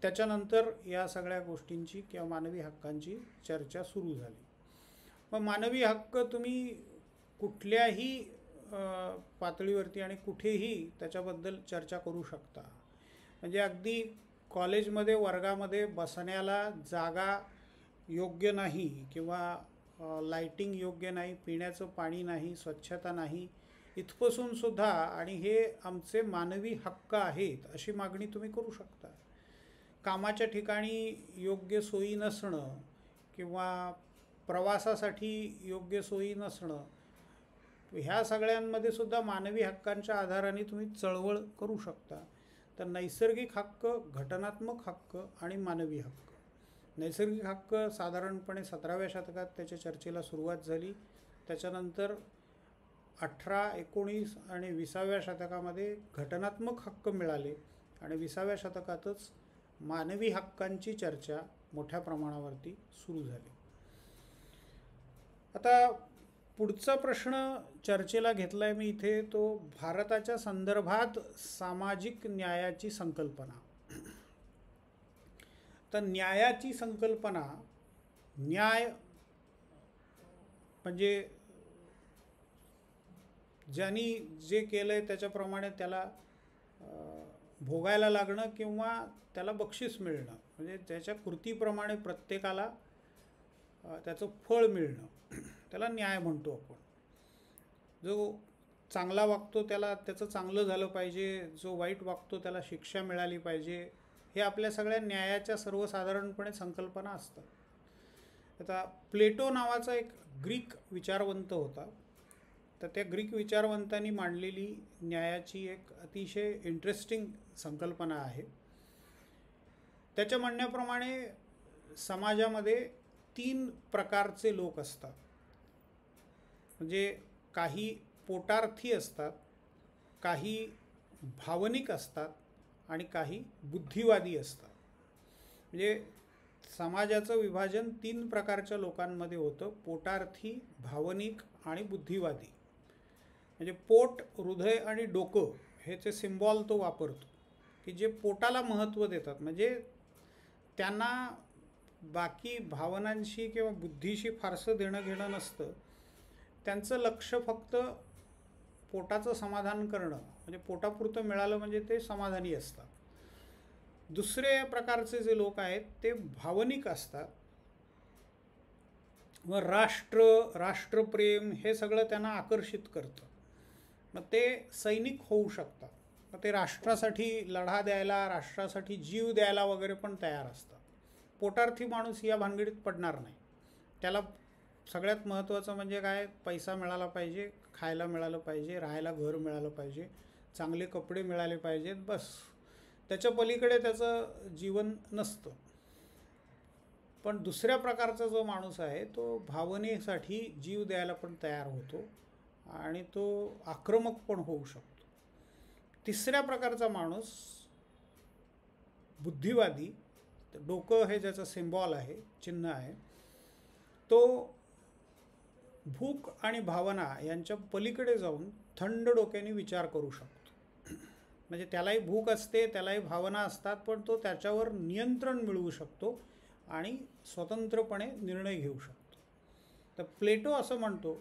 त्याच्यानंतर या सगळ्या गोष्टींची किंवा मानवी हक्कांची चर्चा सुरू झाली. मग मानवी हक्क तुम्ही कुठल्याही पातळीवरती आणि कुठेही त्याच्याबद्दल चर्चा करू शकता. म्हणजे अगदी कॉलेजमध्ये वर्गामध्ये बसण्याला जागा योग्य नाही किंवा लाईटिंग योग्य नाही, पिण्याचं पाणी नाही, स्वच्छता नाही, इथपासून सुद्धा आणि हे आमचे मानवी हक्क आहेत अशी मागणी तुम्ही करू शकता. कामाच्या ठिकाणी योग्य सोयी नसणं किंवा प्रवासासाठी योग्य सोयी नसणं, ह्या सगळ्यांमध्ये सुद्धा मानवी हक्कांच्या आधाराने तुम्ही चळवळ करू शकता. तर नैसर्गिक हक्क, घटनात्मक हक्क आणि मानवी हक्क. नैसर्गिक हक्क साधारणपणे 17व्या शतकात त्याच्या चर्चेला सुरुवात झाली. त्याच्यानंतर 18, 19 आणि 20व्या शतकामध्ये घटनात्मक हक्क मिळाले आणि 20व्या शतकातच मानवी हक्कांची चर्चा मोठ्या प्रमाणावरती सुरू झाली. आता पुढचा प्रश्न चर्चेला घेतला आहे मी इथे, तो भारताच्या संदर्भात सामाजिक न्यायाची संकल्पना. तर न्यायाची संकल्पना, न्याय म्हणजे ज्यांनी जे केलं आहे त्याच्याप्रमाणे त्याला भोगायला लागणं किंवा त्याला बक्षीस मिळणं, म्हणजे त्याच्या कृतीप्रमाणे प्रत्येकाला त्याचं फळ मिळणं, त्याला न्याय म्हणतो आपण. जो चांगला वागतो त्याला त्याचं चांगलं झालं पाहिजे, जो वाईट वागतो त्याला शिक्षा मिळाली पाहिजे, हे आपल्या सगळ्या न्यायाच्या सर्वसाधारणपणे संकल्पना असतात. आता प्लेटो नावाचा एक ग्रीक विचारवंत होता. तर त्या ग्रीक विचारवंतांनी मांडलेली न्यायाची एक अतिशय इंटरेस्टिंग संकल्पना आहे. त्याच्या म्हणण्याप्रमाणे समाजामध्ये 3 प्रकारचे लोक असतात. म्हणजे काही पोटार्थी असतात, काही भावनिक असतात आणि काही बुद्धिवादी असतात. म्हणजे समाजाचं विभाजन 3 प्रकारच्या लोकांमध्ये होतं, पोटार्थी, भावनिक आणि बुद्धिवादी. म्हणजे पोट, हृदय आणि डोकं ह्याचे सिम्बॉल तो वापरतो की जे पोटाला महत्त्व देतात, म्हणजे त्यांना बाकी भावनांशी किंवा बुद्धीशी फारसं देणं घेणं नसतं. त्यांचं लक्ष फक्त पोटाचं समाधान करणं, म्हणजे पोटापुरतं मिळालं म्हणजे ते समाधानी असतात. दुसरे प्रकारचे जे लोक आहेत ते भावनिक असतात. व राष्ट्रप्रेम हे सगळं त्यांना आकर्षित करतं. मग ते सैनिक होऊ शकतात. मग ते राष्ट्रासाठी लढा द्यायला, राष्ट्रासाठी जीव द्यायला वगैरे पण तयार असतात. पोटार्थी माणूस या भानगडीत पडणार नाही. त्याला सगळ्यात महत्त्वाचं म्हणजे काय, पैसा मिळाला पाहिजे, खायला मिळालं पाहिजे, राहायला घर मिळालं पाहिजे, चांगले कपडे मिळाले पाहिजेत, बस. त्याच्या पलीकडे त्याचं जीवन नसतं. पण दुसऱ्या प्रकारचा जो माणूस आहे तो भावनेसाठी जीव द्यायला पण तयार होतो आणि तो आक्रमक पण होऊ शकतो. तिसऱ्या प्रकारचा माणूस बुद्धिवादी, डोकं हे ज्याचं सिम्बॉल आहे, चिन्ह आहे, तो भूक आणि भावना यांच्या पलीकडे जाऊन थंड डोक्याने विचार करू शकतो. म्हणजे त्यालाही भूक असते, त्यालाही भावना असतात, पण तो त्याच्यावर नियंत्रण मिळवू शकतो आणि स्वतंत्रपणे निर्णय घेऊ शकतो. तर प्लेटो असं म्हणतो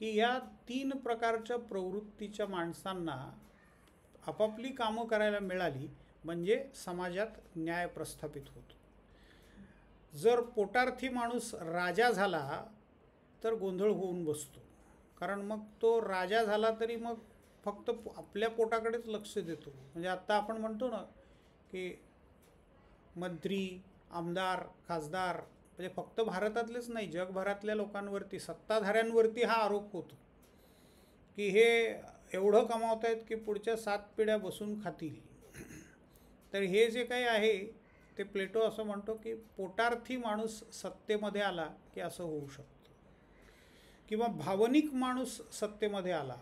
की या 3 प्रकारच्या प्रवृत्तीच्या माणसांना आपापली कामं करायला मिळाली म्हणजे समाजात न्याय प्रस्थापित होतो. जर पोटार्थी माणूस राजा झाला तर गोंधळ होऊन बसतो. कारण मग तो राजा झाला तरी मग फक्त आपल्या पोटाकडेच लक्ष देतो. म्हणजे आत्ता आपण म्हणतो ना की मंत्री, आमदार, खासदार, म्हणजे फक्त भारतातलेच नाही, जगभरातल्या लोकांवरती, सत्ताधाऱ्यांवरती हा आरोप होतो की हे एवढं कमावत आहेत की पुढच्या 7 पिढ्या बसून खातील. तर हे जे काही आहे ते प्लेटो असं म्हणतो की पोटार्थी माणूस सत्तेमध्ये आला की असं होऊ शकतं. किंवा भावनिक माणूस सत्तेमध्ये आला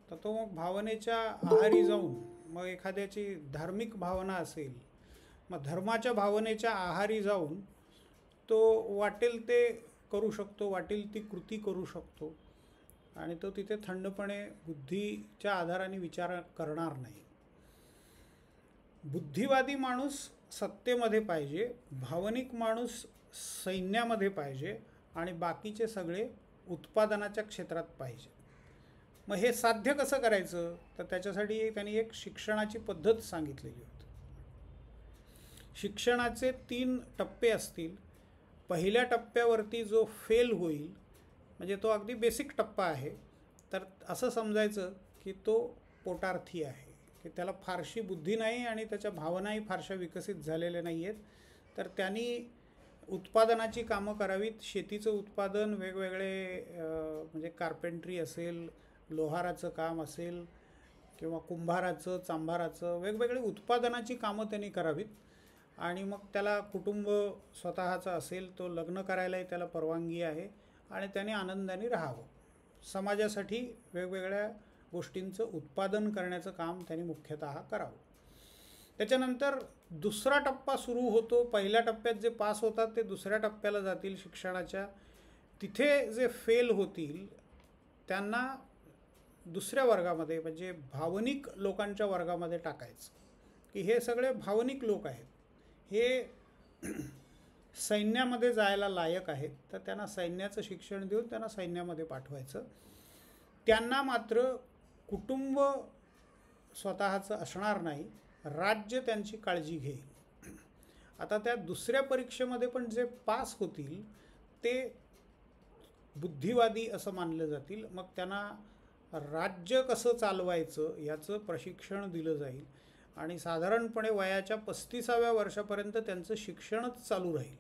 तर तो मग भावनेच्या आहारी जाऊन, मग एखाद्याची धार्मिक भावना असेल, मग धर्माच्या भावनेच्या आहारी जाऊन तो वाटेल ते करू शकतो, वाटेल ती कृती करू शकतो आणि तो तिथे थंडपणे बुद्धीच्या आधाराने विचार करणार नाही. बुद्धिवादी माणूस सत्तेमध्ये पाहिजे, भावनिक माणूस सैन्यामध्ये पाहिजे आणि बाकीचे सगळे उत्पादनाच्या क्षेत्रात पाहिजे. मग हे साध्य कसं करायचं, तर त्याच्यासाठी त्यांनी एक शिक्षणाची पद्धत सांगितलेली होती. शिक्षणाचे 3 टप्पे असतील. पहिल्या टप्प्यावरती जो फेल होईल, म्हणजे तो अगदी बेसिक टप्पा आहे, तर असं समजायचं की तो पोटार्थी आहे, की त्याला फारशी बुद्धी नाही आणि त्याच्या भावनाही फारशा विकसित झालेल्या नाही आहेत. तर त्यांनी उत्पादनाची कामं करावीत. शेतीचं उत्पादन, वेगवेगळे म्हणजे कार्पेंट्री असेल, लोहाराचं काम असेल किंवा कुंभाराचं, चांभाराचं, वेगवेगळे उत्पादनाची कामं त्यांनी करावीत. आणि मग त्याला कुटुंब स्वतःचं असेल, तो लग्न करायलाही त्याला परवानगी आहे आणि त्याने आनंदाने राहावं. समाजासाठी वेगवेगळ्या गोष्टींचं उत्पादन करण्याचं काम त्यांनी मुख्यतः करावं. त्याच्यानंतर दुसरा टप्पा सुरू होतो. पहिल्या टप्प्यात जे पास होतात ते दुसऱ्या टप्प्याला जातील शिक्षणाच्या. तिथे जे फेल होतील त्यांना दुसऱ्या वर्गामध्ये, म्हणजे भावनिक लोकांच्या वर्गामध्ये टाकायचं, की हे सगळे भावनिक लोक आहेत, हे सैन्यामध्ये जायला लायक आहेत, तर त्यांना सैन्याचं शिक्षण देऊन त्यांना सैन्यामध्ये पाठवायचं. त्यांना मात्र कुटुंब स्वतःचं असणार नाही, राज्य त्यांची काळजी घेईल. आता त्या दुसऱ्या परीक्षेमध्ये पण जे पास होतील ते बुद्धिवादी असं मानलं जातील. मग त्यांना राज्य कसं चालवायचं याचं प्रशिक्षण दिलं जाईल आणि साधारणपणे वयाच्या 35व्या वर्षापर्यंत त्यांचं शिक्षणच चालू राहील.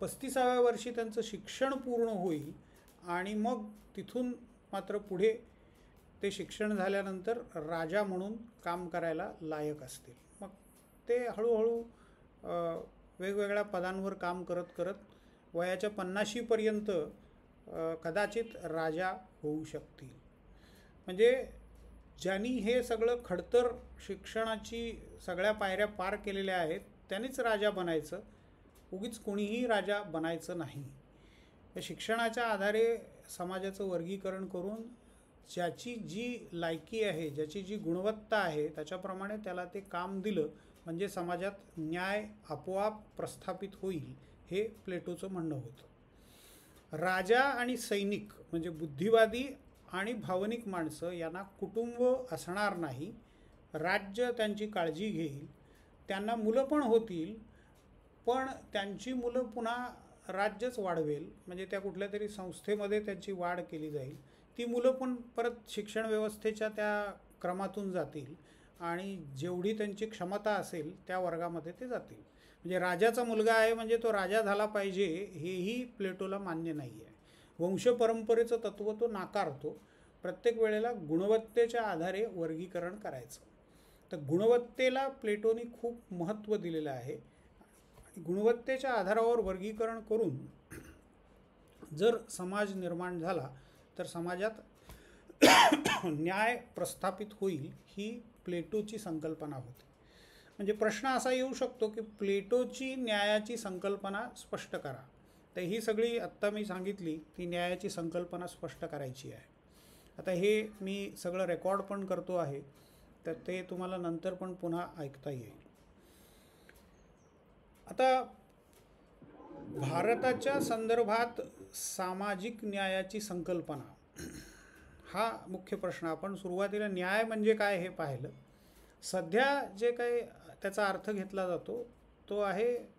35व्या वर्षी त्यांचं शिक्षण पूर्ण होईल आणि मग तिथून मात्र पुढे ते शिक्षण झाल्यानंतर राजा म्हणून काम करायला लायक असतील. मग ते हळूहळू वेगवेगळ्या पदांवर काम करत करत वयाच्या 50शीपर्यंत कदाचित राजा होऊ शकतील. म्हणजे ज्यांनी हे सगळं खडतर शिक्षणाची सगळ्या पायऱ्या पार केलेल्या आहेत त्यांनीच राजा बनायचं, उगीच कोणीही राजा बनायचं नाही. शिक्षणाच्या आधारे समाजाचं वर्गीकरण करून ज्याची जी लायकी आहे, ज्याची जी गुणवत्ता आहे त्याच्याप्रमाणे त्याला ते काम दिलं म्हणजे समाजात न्याय आपोआप प्रस्थापित होईल, हे प्लेटोचं म्हणणं होतं. राजा आणि सैनिक म्हणजे बुद्धिवादी आणि भावनिक माणसं यांना कुटुंब असणार नाही, राज्य त्यांची काळजी घेईल, त्यांना मुलं पण होतील, पण त्यांची मुलं पुन्हा राज्यच वाढवेल, म्हणजे त्या कुठल्या तरी संस्थेमध्ये त्यांची वाढ केली जाईल. ती मुलं पण परत शिक्षण व्यवस्थेच्या त्या क्रमातून जातील आणि जेवढी त्यांची क्षमता असेल त्या वर्गामध्ये ते जातील. म्हणजे राजाचा मुलगा आहे म्हणजे तो राजा झाला पाहिजे हेही प्लेटोला मान्य नाही आहे. वंशपरंपरेचं तत्त्व तो नाकारतो. प्रत्येक वेळेला गुणवत्तेच्या आधारे वर्गीकरण करायचं. तर गुणवत्तेला प्लेटोनी खूप महत्त्व दिलेलं आहे. गुणवत्तेच्या आधारावर वर्गीकरण करून जर समाज निर्माण झाला तर समाजात न्याय प्रस्थापित होईल, ही प्लेटोची संकल्पना होती. म्हणजे प्रश्न असा येऊ शकतो की प्लेटोची न्यायाची संकल्पना स्पष्ट करा. तर ही सगळी आत्ता मी सांगितली ती न्यायाची संकल्पना स्पष्ट करायची आहे. आता हे मी सगळं रेकॉर्ड पण करतो आहे, तर ते तुम्हाला नंतर पण पुन्हा ऐकता येईल. आता भारताच्या संदर्भात सामाजिक न्यायाची संकल्पना हा मुख्य प्रश्न. आपण सुरुवातीला न्याय म्हणजे काय हे पाहिलं. सध्या जे काही त्याचा अर्थ घेतला जातो तो आहे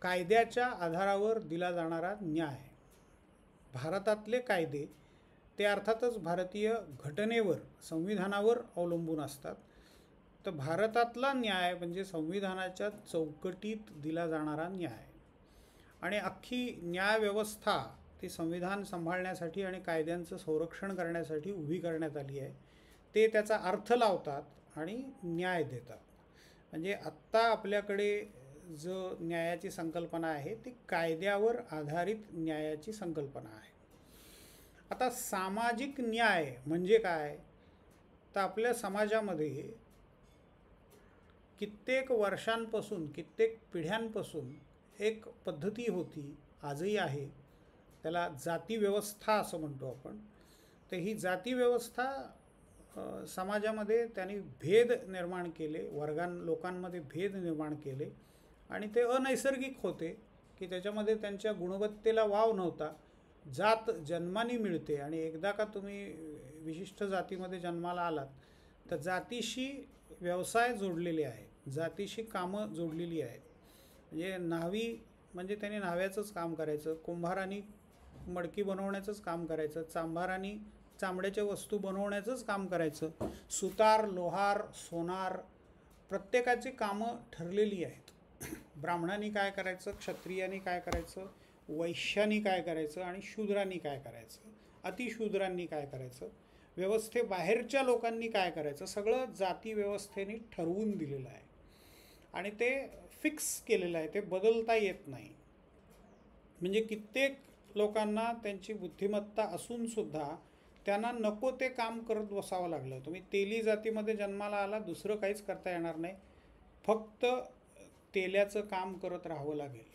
कायद्याच्या आधारावर दिला जाणारा न्याय. भारतातले कायदे ते अर्थातच भारतीय घटनेवर संविधानावर अवलंबून असतात. तर भारतातला न्याय म्हणजे संविधानाच्या चौकटीत दिला जाणारा न्याय. आणि अख्खी न्यायव्यवस्था ती संविधान सांभाळण्यासाठी आणि कायद्यांचं संरक्षण करण्यासाठी उभी करण्यात आली आहे. ते त्याचा अर्थ लावतात आणि न्याय देतात. म्हणजे आत्ता आपल्याकडे जो न्यायाची संकल्पना आहे ती कायद्यावर आधारित न्यायाची संकल्पना आहे. आता सामाजिक न्याय म्हणजे काय, तर आपल्या समाजामध्ये कित्येक वर्षांपासून कित्येक पिढ्यांपासून एक पद्धती होती, आजही आहे, त्याला जातीव्यवस्था असं म्हणतो आपण. तर ही जातीव्यवस्था समाजामध्ये त्यांनी भेद निर्माण केले, लोकांमध्ये भेद निर्माण केले आणि ते अनैसर्गिक होते की त्याच्यामध्ये त्यांच्या गुणवत्तेला वाव नव्हता. जात जन्माने मिळते आणि एकदा का तुम्ही विशिष्ट जातीमध्ये जन्माला आलात तर जातीशी व्यवसाय जोडलेले आहे, जातीशी कामं जोडलेली आहेत. म्हणजे न्हावी म्हणजे त्याने न्हाव्याचंच काम करायचं, कुंभारांनी मडकी बनवण्याचंच काम करायचं, चांभारांनी चामड्याच्या वस्तू बनवण्याचंच काम करायचं, सुतार, लोहार, सोनार प्रत्येकाची कामं ठरलेली आहेत. ब्राह्मणांनी काय करायचं, क्षत्रियांनी काय करायचं, वैश्यांनी काय करायचं आणि शूद्रांनी काय करायचं, अतिशूद्रांनी काय करायचं, व्यवस्थेबाहेरच्या लोकांनी काय करायचं, सगळं जाती व्यवस्थेने ठरवून दिलेलं आहे आणि ते फिक्स केलेलं आहे, ते बदलता येत नाही. म्हणजे कित्येक लोकांना त्यांची बुद्धिमत्ता असूनसुद्धा त्यांना नको ते काम करत बसावं लागलं. तुम्ही तेली जातीमध्ये जन्माला आला, दुसरं काहीच करता येणार नाही, फक्त तेल्याचं काम करत राहावं लागेल.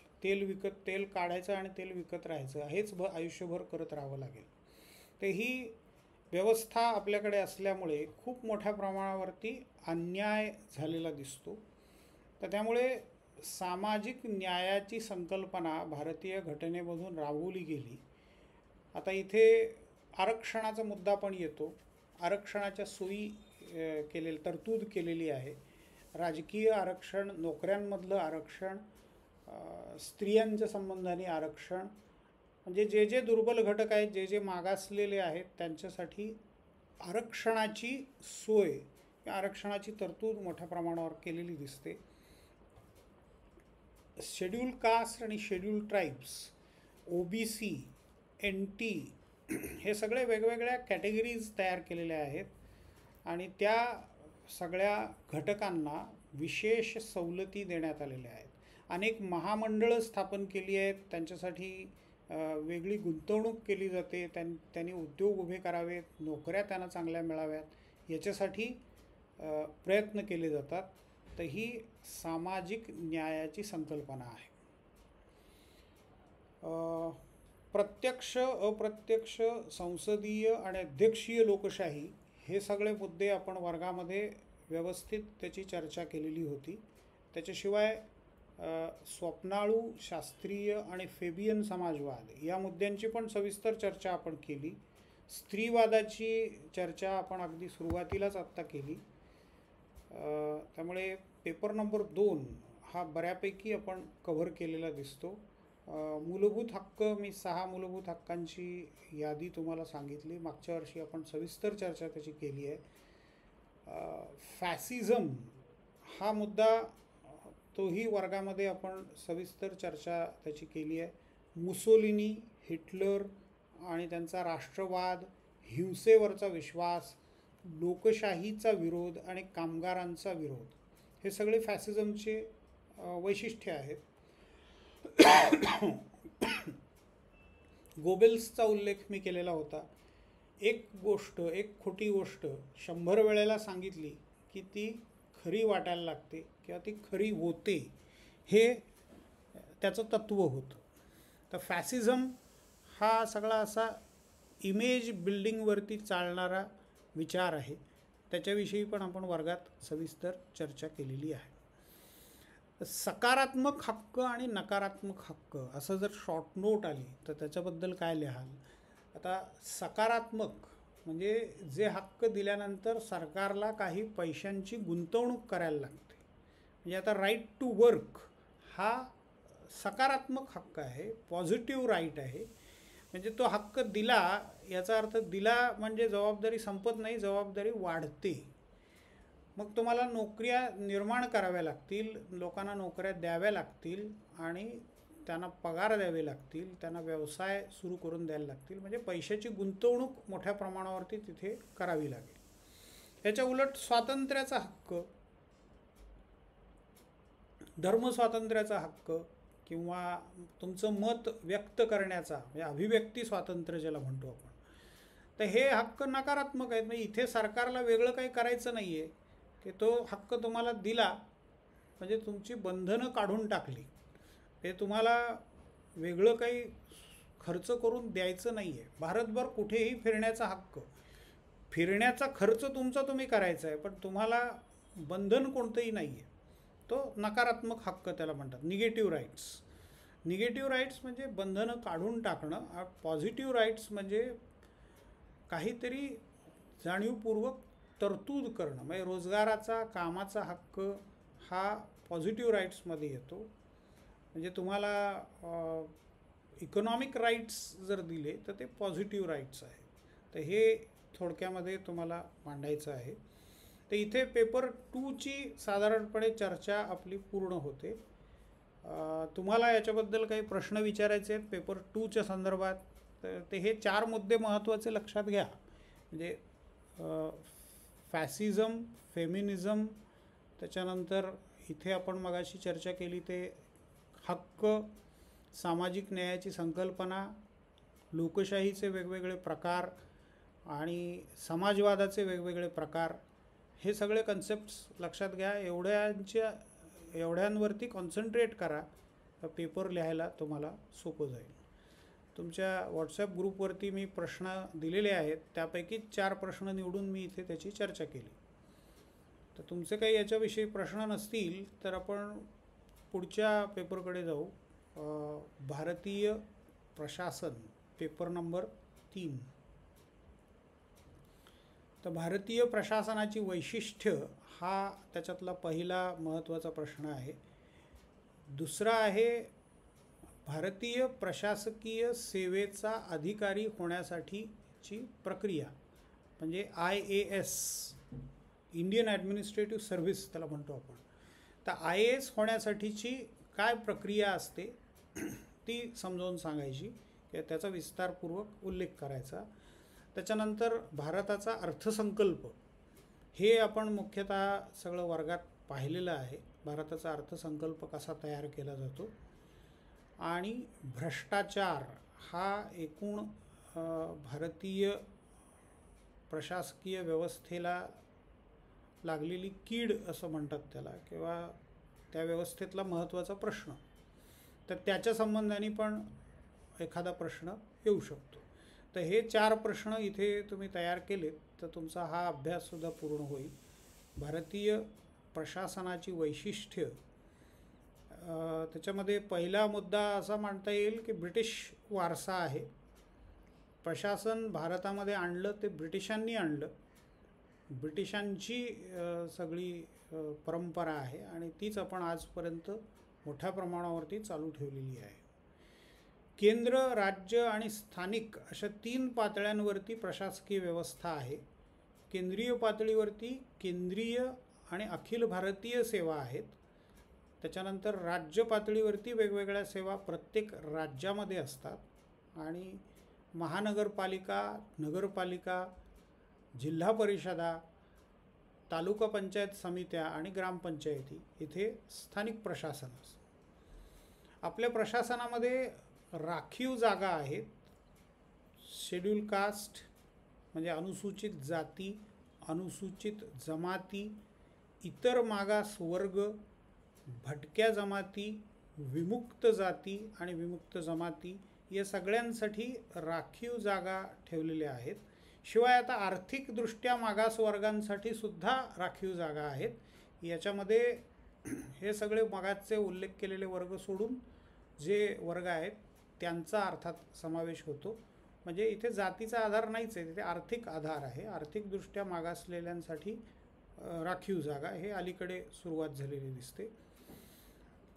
तेल काढायचं आणि तेल विकत राहायचं, हेच आयुष्यभर करत राहावं लागेल. तर ही व्यवस्था आपल्याकडे असल्यामुळे खूप मोठ्या प्रमाणावरती अन्याय झालेला दिसतो. तर त्यामुळे सामाजिक न्यायाची संकल्पना भारतीय घटनेमधून राबवली गेली. आता इथे आरक्षणाचा मुद्दा पण येतो. आरक्षणाच्या सोयी तरतूद केलेली आहे. राजकीय आरक्षण, नोकऱ्यांमधलं आरक्षण, स्त्रियांच्या संबंधाने आरक्षण, म्हणजे जे जे दुर्बल घटक आहेत, जे जे मागासलेले आहेत त्यांच्यासाठी आरक्षणाची सोय, आरक्षणाची तरतूद मोठ्या प्रमाणावर केलेली दिसते. शेड्यूल कास्ट आणि शेड्यूल ट्राईब्स, OBC, NT हे सगळे वेगवेगळ्या कॅटेगरीज तयार केलेल्या आहेत आणि त्या सगळ्या घटकांना विशेष सवलती देण्यात आलेल्या आहेत. अनेक महामंडळं स्थापन केली आहेत, त्यांच्यासाठी वेगळी गुंतवणूक केली जाते, त्यांनी उद्योग उभे करावेत, नोकऱ्या त्यांना चांगल्या मिळाव्यात याच्यासाठी प्रयत्न केले जातात. तर ही सामाजिक न्यायाची संकल्पना आहे. प्रत्यक्ष, अप्रत्यक्ष, संसदीय आणि अध्यक्षीय लोकशाही हे सगळे मुद्दे आपण वर्गामध्ये व्यवस्थित त्याची चर्चा केलेली होती. त्याच्याशिवाय स्वप्नाळू, शास्त्रीय आणि फेबियन समाजवाद या मुद्द्यांची पण सविस्तर चर्चा आपण केली. स्त्रीवादाची चर्चा आपण अगदी सुरुवातीलाच आत्ता केली. त्यामुळे पेपर नंबर 2 हा बऱ्यापैकी आपण कव्हर केलेला दिसतो. मूलभूत हक्क, मी 6 मूलभूत हक्कांची यादी तुम्हाला सांगितली. मागच्या वर्षी आपण सविस्तर चर्चा त्याची केली आहे. फॅसिझम हा मुद्दा, तोही वर्गामध्ये आपण सविस्तर चर्चा त्याची केली आहे. मुसोलिनी, हिटलर आणि त्यांचा राष्ट्रवाद, हिंसेवरचा विश्वास, लोकशाहीचा विरोध आणि कामगारांचा विरोध हे सगळे फॅसिझमचे वैशिष्ट्य आहेत. गोबेल्सचा उल्लेख मी केलेला होता. एक खोटी गोष्ट 100 वेळेला सांगितली की ती खरी वाटायला लागते किंवा ती खरी होते, हे त्याचं तत्त्व होतं. तर फॅसिझम हा सगळा असा इमेज बिल्डिंगवरती चालणारा विचार आहे. त्याच्याविषयी पण आपण वर्गात सविस्तर चर्चा केलेली आहे. सकारात्मक हक्क आणि नकारात्मक हक्क असं जर शॉर्ट नोट आली तर त्याच्याबद्दल काय लिहाल? आता सकारात्मक म्हणजे जे हक्क दिल्यानंतर सरकारला काही पैशांची गुंतवणूक करायला लागते. म्हणजे आता राईट टू वर्क हा सकारात्मक हक्क आहे, पॉझिटिव्ह राईट आहे. म्हणजे तो हक्क दिला याचा अर्थ दिला म्हणजे जबाबदारी संपत नाही, जबाबदारी वाढते. मग तुम्हाला नोकऱ्या निर्माण कराव्या लागतील, लोकांना नोकऱ्या द्याव्या लागतील आणि त्यांना पगार द्यावे लागतील, त्यांना व्यवसाय सुरू करून द्यायला लागतील. म्हणजे पैशाची गुंतवणूक मोठ्या प्रमाणावरती तिथे करावी लागेल. याच्या उलट स्वातंत्र्याचा हक्क, धर्मस्वातंत्र्याचा हक्क किंवा तुमचं मत व्यक्त करण्याचा म्हणजे अभिव्यक्ती स्वातंत्र्य ज्याला म्हणतो आपण, तर हे हक्क नकारात्मक आहेत. म्हणजे इथे सरकारला वेगळं काही करायचं नाही आहे की तो हक्क तुम्हाला दिला म्हणजे तुमची बंधनं काढून टाकली. हे तुम्हाला वेगळं काही खर्च करून द्यायचं नाही आहे. भारतभर कुठेही फिरण्याचा हक्क, फिरण्याचा खर्च तुमचा तुम्ही करायचा आहे, पण तुम्हाला बंधन कोणतंही नाही आहे. तो नकारात्मक हक्क त्याला म्हणतात, निगेटिव्ह राईट्स. निगेटिव्ह राईट्स म्हणजे बंधनं काढून टाकणं. पॉझिटिव्ह राईट्स म्हणजे काहीतरी जाणीवपूर्वक तरतूद करणं. म्हणजे रोजगाराचा, कामाचा हक्क हा पॉझिटिव्ह राईट्समध्ये येतो. म्हणजे तुम्हाला इकॉनॉमिक राईट्स जर दिले तर ते पॉझिटिव्ह राईट्स आहे. तर हे थोडक्यामध्ये तुम्हाला मांडायचं आहे. तर इथे पेपर 2ची साधारणपणे चर्चा आपली पूर्ण होते. तुम्हाला याच्याबद्दल काही प्रश्न विचारायचे आहेत पेपर 2च्या संदर्भात तर ते हे 4 मुद्दे महत्त्वाचे लक्षात घ्या. म्हणजे फॅसिझम, फेमिनिझम, त्याच्यानंतर इथे आपण मगाशी चर्चा केली ते हक्क, सामाजिक न्यायाची संकल्पना, लोकशाहीचे वेगवेगळे प्रकार आणि समाजवादाचे वेगवेगळे प्रकार, हे सगळे कन्सेप्ट्स लक्षात घ्या. एवढ्यांवरती कॉन्सन्ट्रेट करा, पेपर लिहायला तुम्हाला सोपं जाईल. तुमच्या व्हॉट्सॲप ग्रुपवरती मी प्रश्न दिलेले आहेत, त्यापैकी 4 प्रश्न निवडून मी इथे त्याची चर्चा केली. तर तुमचे काही याच्याविषयी प्रश्न नसतील तर आपण पुढच्या पेपरकडे जाऊ. भारतीय प्रशासन, पेपर नंबर 3. तर भारतीय प्रशासनाची वैशिष्ट्य हा त्याच्यातला पहिला महत्त्वाचा प्रश्न आहे. दुसरा आहे भारतीय प्रशासकीय सेवेचा अधिकारी होण्यासाठीची प्रक्रिया, म्हणजे IAS, इंडियन ॲडमिनिस्ट्रेटिव्ह सर्व्हिस त्याला म्हणतो आपण. तर IAS होण्यासाठीची काय प्रक्रिया असते ती समजावून सांगायची, त्याचा विस्तारपूर्वक उल्लेख करायचा. त्याच्यानंतर भारताचा अर्थसंकल्प, हे आपण मुख्यतः सगळं वर्गात पाहिलेलं आहे. भारताचा अर्थसंकल्प कसा तयार केला जातो आणि भ्रष्टाचार हा एकूण भारतीय प्रशासकीय व्यवस्थेला लागलेली कीड असं म्हणतात त्याला, किंवा त्या व्यवस्थेतला महत्त्वाचा प्रश्न. तर त्याच्या संबंधाने पण एखादा प्रश्न येऊ शकतो. तर हे 4 प्रश्न इथे तुम्ही तयार केलेत तर तुमचा हा अभ्याससुद्धा पूर्ण होईल. भारतीय प्रशासनाची वैशिष्ट्य, त्याच्यामध्ये पहिला मुद्दा असा मांडता येईल की ब्रिटिश वारसा आहे. प्रशासन भारतामध्ये आणलं ते ब्रिटिशांनी आणलं, ब्रिटिशांची सगळी परंपरा आहे आणि तीच आपण आजपर्यंत मोठ्या प्रमाणावरती चालू ठेवलेली आहे. केंद्र, राज्य आणि स्थानिक अशा 3 पातळ्यांवरती प्रशासकीय व्यवस्था आहे. केंद्रीय पातळीवरती केंद्रीय आणि अखिल भारतीय सेवा आहेत. त्याच्यानंतर राज्य पातळीवरती वेगवेगळ्या सेवा प्रत्येक राज्यामध्ये असतात आणि महानगरपालिका, नगरपालिका, जिल्हा परिषदा, तालुका पंचायत समित्या आणि ग्रामपंचायती इथे स्थानिक प्रशासन असतं. आपल्या प्रशासनामध्ये राखीव जागा आहेत. शेड्यूल कास्ट म्हणजे अनुसूचित जाती, अनुसूचित जमाती, इतर मागास वर्ग, भटक्या जमाती, विमुक्त जाती आणि विमुक्त जमाती या सगळ्यांसाठी राखीव जागा ठेवलेल्या आहेत. शिवाय आता आर्थिकदृष्ट्या मागास वर्गांसाठी सुद्धा राखीव जागा आहेत. याच्यामध्ये हे सगळे मगाचे उल्लेख केलेले वर्ग सोडून जे वर्ग आहेत त्यांचा अर्थात समावेश होतो. म्हणजे इथे जातीचा आधार नाहीच आहे, तिथे आर्थिक आधार आहे. आर्थिकदृष्ट्या मागासलेल्यांसाठी राखीव जागा हे अलीकडे सुरुवात झालेली दिसते.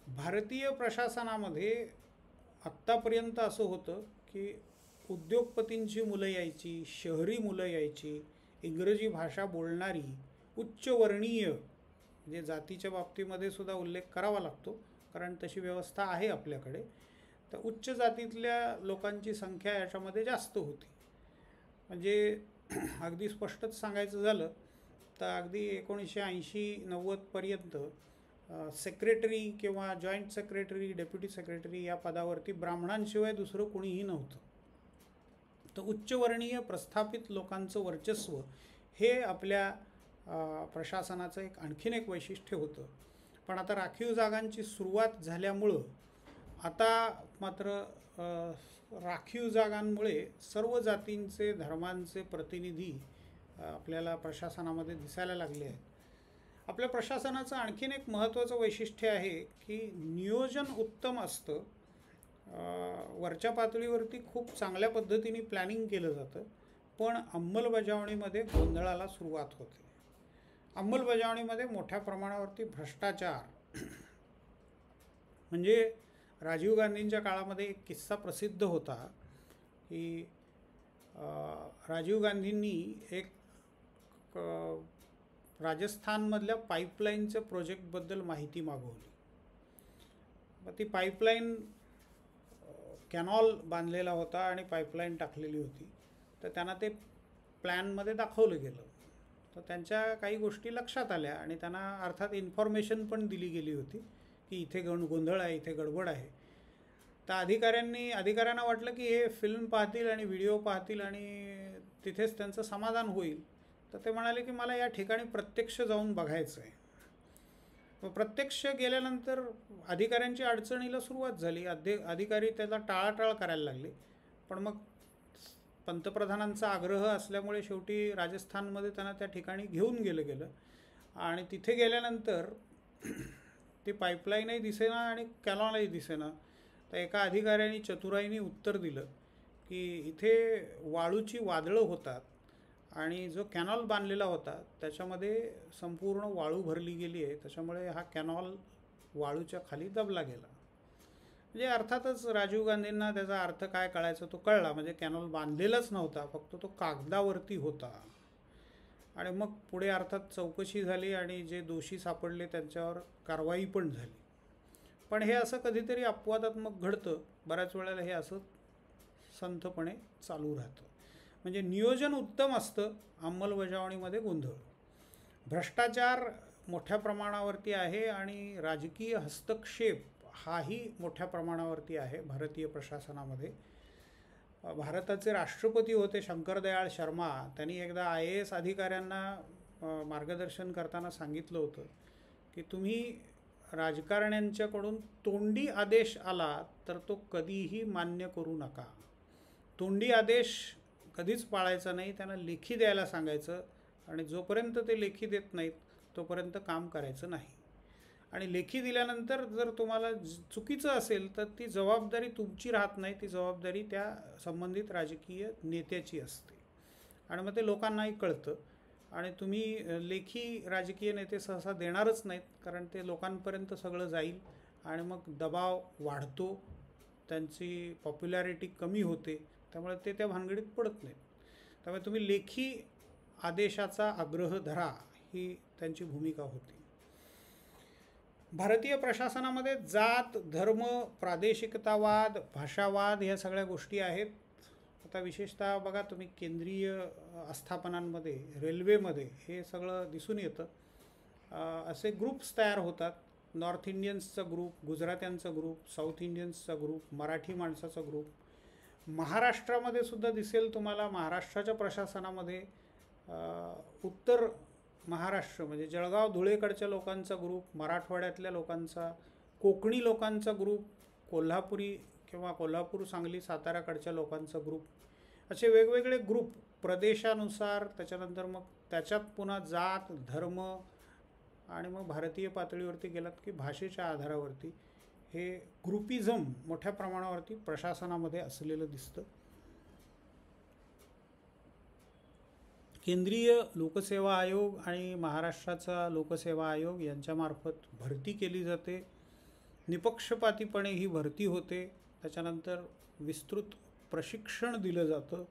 भारतीय प्रशासनामध्ये आत्तापर्यंत असं होतं की उद्योगपतींची मुलं यायची, शहरी मुलं यायची, इंग्रजी भाषा बोलणारी, उच्चवर्णीय, म्हणजे जातीच्या बाबतीमध्ये सुद्धा उल्लेख करावा लागतो कारण तशी व्यवस्था आहे आपल्याकडे. तर उच्च जातीतल्या लोकांची संख्या याच्यामध्ये जास्त होती. म्हणजे अगदी स्पष्टच सांगायचं झालं तर अगदी 1980-90पर्यंत सेक्रेटरी किंवा जॉईंट सेक्रेटरी, डेप्युटी सेक्रेटरी या पदावरती ब्राह्मणांशिवाय दुसरं कोणीही नव्हतं. तर उच्चवर्णीय प्रस्थापित लोकांचं वर्चस्व हे आपल्या प्रशासनाचं आणखीन एक वैशिष्ट्य होतं. पण आता राखीव जागांची सुरुवात झाल्यामुळं आता मात्र राखीव जागांमुळे सर्व जातींचे, धर्मांचे प्रतिनिधी आपल्याला प्रशासनामध्ये दिसायला लागले आहेत. आपल्या प्रशासनाचं आणखीन एक महत्त्वाचं वैशिष्ट्य आहे की नियोजन उत्तम असतं. वरच्या पातळीवरती खूप चांगल्या पद्धतीने प्लॅनिंग केलं जातं, पण अंमलबजावणीमध्ये गोंधळाला सुरुवात होते. अंमलबजावणीमध्ये मोठ्या प्रमाणावरती भ्रष्टाचार, म्हणजे राजीव गांधींच्या काळामध्ये एक किस्सा प्रसिद्ध होता की राजीव गांधींनी एक राजस्थानमधल्या पाईपलाईनच्या प्रोजेक्टबद्दल माहिती मागवली. मग ती पाईपलाईन कॅनॉल बांधलेला होता आणि पाईपलाईन टाकलेली होती. तर त्यांना ते प्लॅनमध्ये दाखवलं गेलं. तर त्यांच्या काही गोष्टी लक्षात आल्या आणि त्यांना अर्थात इन्फॉर्मेशन पण दिली गेली होती की इथे गोंधळ आहे, इथे गडबड आहे. तर अधिकाऱ्यांना वाटलं की हे फिल्म पाहतील आणि व्हिडिओ पाहतील आणि तिथेच त्यांचं समाधान होईल. तर ते म्हणाले की मला या ठिकाणी प्रत्यक्ष जाऊन बघायचं आहे. मग प्रत्यक्ष गेल्यानंतर अधिकाऱ्यांची अडचणीला सुरुवात झाली. अधिकारी त्याला टाळाटाळ करायला लागले. पण मग पंतप्रधानांचा आग्रह असल्यामुळे शेवटी राजस्थानमध्ये त्यांना त्या ठिकाणी घेऊन गेलं आणि तिथे गेल्यानंतर ती पाईपलाईनही दिसेना आणि कॅनॉलही दिसेना. तर एका अधिकाऱ्याने चतुराईने उत्तर दिलं की इथे वाळूची वादळं होतात आणि जो कॅनॉल बांधलेला होता त्याच्यामध्ये संपूर्ण वाळू भरली गेली आहे, त्याच्यामुळे हा कॅनॉल वाळूच्या खाली दबला गेला. म्हणजे अर्थातच राजीव गांधींना त्याचा अर्थ काय कळायचा तो कळला. म्हणजे कॅनॉल बांधलेलाच नव्हता, फक्त तो कागदावरती होता. आणि मग पुढे अर्थात चौकशी झाली आणि जे दोषी सापडले त्यांच्यावर कारवाई पण झाली. पण हे असं कधीतरी अपवादात्मक घडतं. बऱ्याच वेळेला हे असं संथपणे चालू राहतं. म्हणजे नियोजन उत्तम असतं, अंमलबजावणीमध्ये गोंधळ. भ्रष्टाचार मोठ्या प्रमाणावरती आहे आणि राजकीय हस्तक्षेप हाही मोठ्या प्रमाणावरती आहे भारतीय प्रशासनामध्ये. भारताचे राष्ट्रपती होते शंकरदयाळ शर्मा. त्यांनी एकदा IAS अधिकाऱ्यांना मार्गदर्शन करताना सांगितलं होतं की तुम्ही राजकारण्यांच्याकडून तोंडी आदेश आला तर तो कधीही मान्य करू नका. तोंडी आदेश कधीच पाळायचा नाही, त्यांना लेखी द्यायला सांगायचं आणि जोपर्यंत ते लेखी देत नाहीत तोपर्यंत काम करायचं नाही. आणि लेखी दिल्यानंतर जर तुम्हाला चुकीचं असेल तर ती जबाबदारी तुमची राहत नाही, ती जबाबदारी त्या संबंधित राजकीय नेत्याची असते. आणि मग ते लोकांनाही कळतं आणि तुम्ही लेखी राजकीय नेते सहसा देणारच नाहीत, कारण ते लोकांपर्यंत सगळं जाईल आणि मग दबाव वाढतो, त्यांची पॉप्युलॅरिटी कमी होते, त्यामुळे ते त्या भानगडीत पडत नाहीत. त्यामुळे तुम्ही लेखी आदेशाचा आग्रह धरा, ही त्यांची भूमिका होती. भारतीय प्रशासनामध्ये जात, धर्म, प्रादेशिकतावाद, भाषावाद ह्या सगळ्या गोष्टी आहेत. आता विशेषतः बघा तुम्ही केंद्रीय आस्थापनांमध्ये, रेल्वेमध्ये हे सगळं दिसून येतं. असे ग्रुप्स तयार होतात. नॉर्थ इंडियन्सचा ग्रुप, गुजरात्यांचा ग्रुप, साऊथ इंडियन्सचा ग्रुप, मराठी माणसाचा ग्रुप. महाराष्ट्रामध्ये सुद्धा दिसेल तुम्हाला. महाराष्ट्राच्या प्रशासनामध्ये उत्तर महाराष्ट्र म्हणजे जळगाव धुळेकडच्या लोकांचा ग्रुप, मराठवाड्यातल्या लोकांचा, कोकणी लोकांचा ग्रुप, कोल्हापुरी किंवा कोल्हापूर, सांगली, साताऱ्याकडच्या लोकांचा ग्रुप, असे वेगवेगळे ग्रुप प्रदेशानुसार, त्याच्यानंतर मग त्याच्यात पुन्हा जात, धर्म आणि मग भारतीय पातळीवरती गेलात की भाषेच्या आधारावरती हे ग्रुपिझम मोठ्या प्रमाणावरती प्रशासनामध्ये असलेलं दिसतं. केंद्रीय लोकसेवा आयोग आणि महाराष्ट्राचा लोकसेवा आयोग यांच्यामार्फत भरती केली जाते. निपक्षपातीपणे ही भरती होते. त्याच्यानंतर विस्तृत प्रशिक्षण दिलं जातं.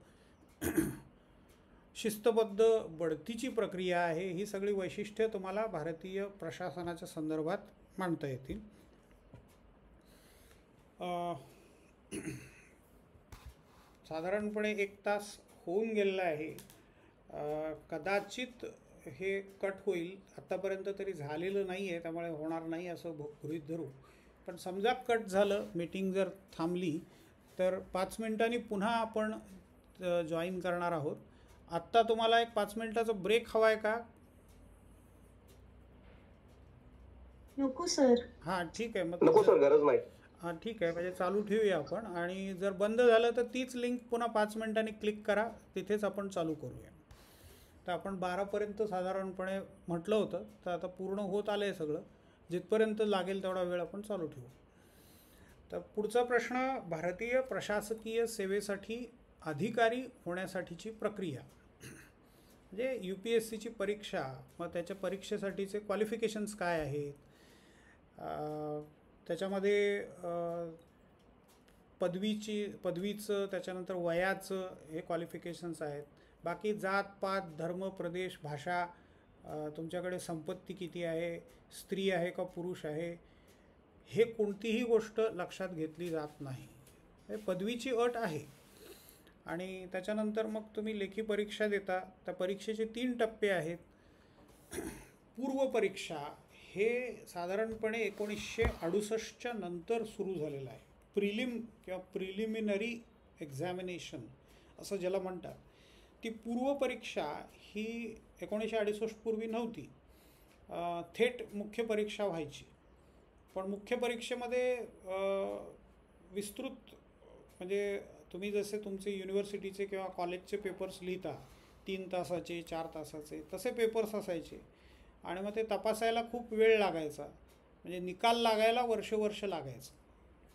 शिस्तबद्ध बढतीची प्रक्रिया आहे. ही सगळी वैशिष्ट्ये तुम्हाला भारतीय प्रशासनाच्या संदर्भात मांडता येतील. साधारणपणे 1 तास होऊन गेलेला आहे. कदाचित हे कट होईल, आत्तापर्यंत तरी झालेलं नाही आहे, त्यामुळे होणार नाही असं गृहीत धरू. पण समजा कट झालं, मीटिंग जर थांबली, तर 5 मिनिटांनी पुन्हा आपण जॉईन करणार आहोत. आत्ता तुम्हाला एक 5 मिनिटाचा ब्रेक हवा आहे का? नको सर. हां ठीक आहे, मग नको सर, गरज नाही. हां ठीक आहे, म्हणजे चालू ठेवूया आपण. आणि जर बंद झालं तर तीच लिंक पुन्हा 5 मिनिटांनी क्लिक करा, तिथेच आपण चालू करूया. तर आपण 12पर्यंत साधारणपणे म्हटलं होतं, तर आता पूर्ण होत आलं आहे सगळं. जिथपर्यंत लागेल तेवढा वेळ आपण चालू ठेवू. तर पुढचा प्रश्न, भारतीय प्रशासकीय सेवेसाठी अधिकारी होण्यासाठीची प्रक्रिया. म्हणजे UPSCची परीक्षा, मग त्याच्या परीक्षेसाठीचे क्वालिफिकेशन्स काय आहेत, त्याच्यामध्ये पदवीचं, त्याच्यानंतर वयाचं हे क्वालिफिकेशन्स आहेत. बाकी जात पात, धर्म, प्रदेश, भाषा, तुमच्याकडे संपत्ती किती आहे, स्त्री आहे का पुरुष आहे, हे कोणतीही गोष्ट लक्षात घेतली जात नाही. हे पदवीची अट आहे. आणि त्याच्यानंतर मग तुम्ही लेखी परीक्षा देता. त्या परीक्षेचे 3 टप्पे आहेत. पूर्वपरीक्षा हे साधारणपणे 1968च्या नंतर सुरू झालेलं आहे. प्रिलिम किंवा प्रिलिमिनरी एक्झामिनेशन असं ज्याला म्हणतात, ती पूर्वपरीक्षा ही 1968 पूर्वी नव्हती. थेट मुख्य परीक्षा व्हायची. पण मुख्य परीक्षेमध्ये विस्तृत, म्हणजे तुम्ही जसे तुमचे युनिव्हर्सिटीचे किंवा कॉलेजचे पेपर्स लिहिता 3 तासाचे, 4 तासाचे, तसे पेपर्स असायचे. आणि मग ते तपासायला खूप वेळ लागायचा. म्हणजे निकाल लागायला वर्ष लागायचं.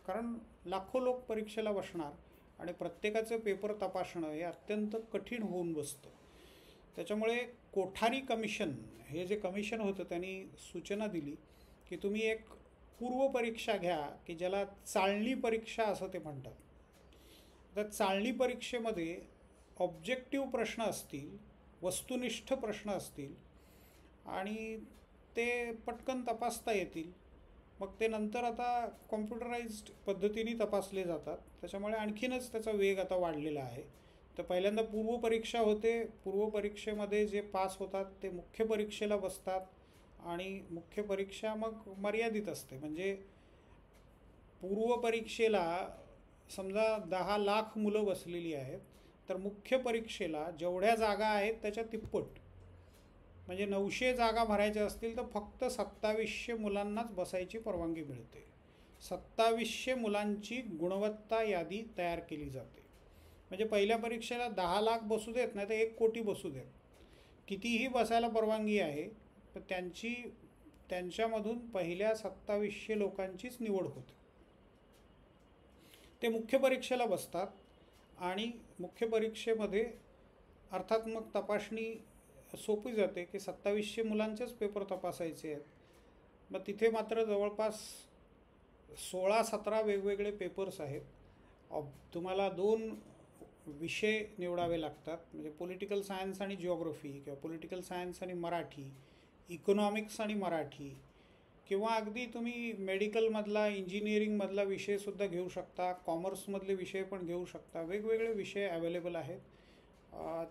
कारण लाखो लोक परीक्षेला बसणार आणि प्रत्येकाचं पेपर तपासणं हे अत्यंत कठीण होऊन बसतं. त्याच्यामुळे कोठारी कमिशन, हे जे कमिशन होतं, त्यांनी सूचना दिली की तुम्ही एक पूर्वपरीक्षा घ्या की ज्याला चाळणी परीक्षा असं ते म्हणतात. तर चाळणी परीक्षेमध्ये ऑब्जेक्टिव्ह प्रश्न असतील, वस्तुनिष्ठ प्रश्न असतील आणि ते पटकन तपासता येतील. मग ते नंतर आता कॉम्प्युटराइज्ड पद्धतीने तपासले जातात. त्याच्यामुळे आणखीनच त्याचा वेग आता वाढलेला आहे. तर पहिल्यांदा पूर्वपरीक्षा होते. पूर्वपरीक्षेमध्ये जे पास होतात ते मुख्य परीक्षेला बसतात. आणि मुख्य परीक्षा मग मर्यादित असते. म्हणजे पूर्वपरीक्षेला समजा 10 लाख मुलं बसलेली आहेत, तर मुख्य परीक्षेला जेवढ्या जागा आहेत त्याच्या तिप्पट, म्हणजे 900 जागा भरायच्या असतील तर फक्त 2700 मुलांनाच बसायची परवानगी मिळते. 2700 मुलांची गुणवत्ता यादी तयार केली जाते. म्हणजे पहिल्या परीक्षेला 10 लाख बसू देत, नाही तर 1 कोटी बसू देत, कितीही बसायला परवानगी आहे, तर त्यांच्यामधून पहिल्या 2700 लोकांचीच निवड होते. ते मुख्य परीक्षेला बसतात. आणि मुख्य परीक्षेमध्ये अर्थात मग तपासणी सोपी जाते की 2700 मुलांचेच पेपर तपासायचे आहेत. मग तिथे मात्र जवळपास 16-17 वेगवेगळे पेपर्स आहेत. तुम्हाला 2 विषय निवडावे लागतात. म्हणजे पॉलिटिकल सायन्स आणि जिओग्राफी, किंवा पॉलिटिकल सायन्स आणि मराठी, इकॉनॉमिक्स आणि मराठी, किंवा अगदी तुम्ही मेडिकलमधला, इंजिनिअरिंगमधला विषयसुद्धा घेऊ शकता, कॉमर्समधले विषय पण घेऊ शकता. वेगवेगळे विषय अवेलेबल आहेत.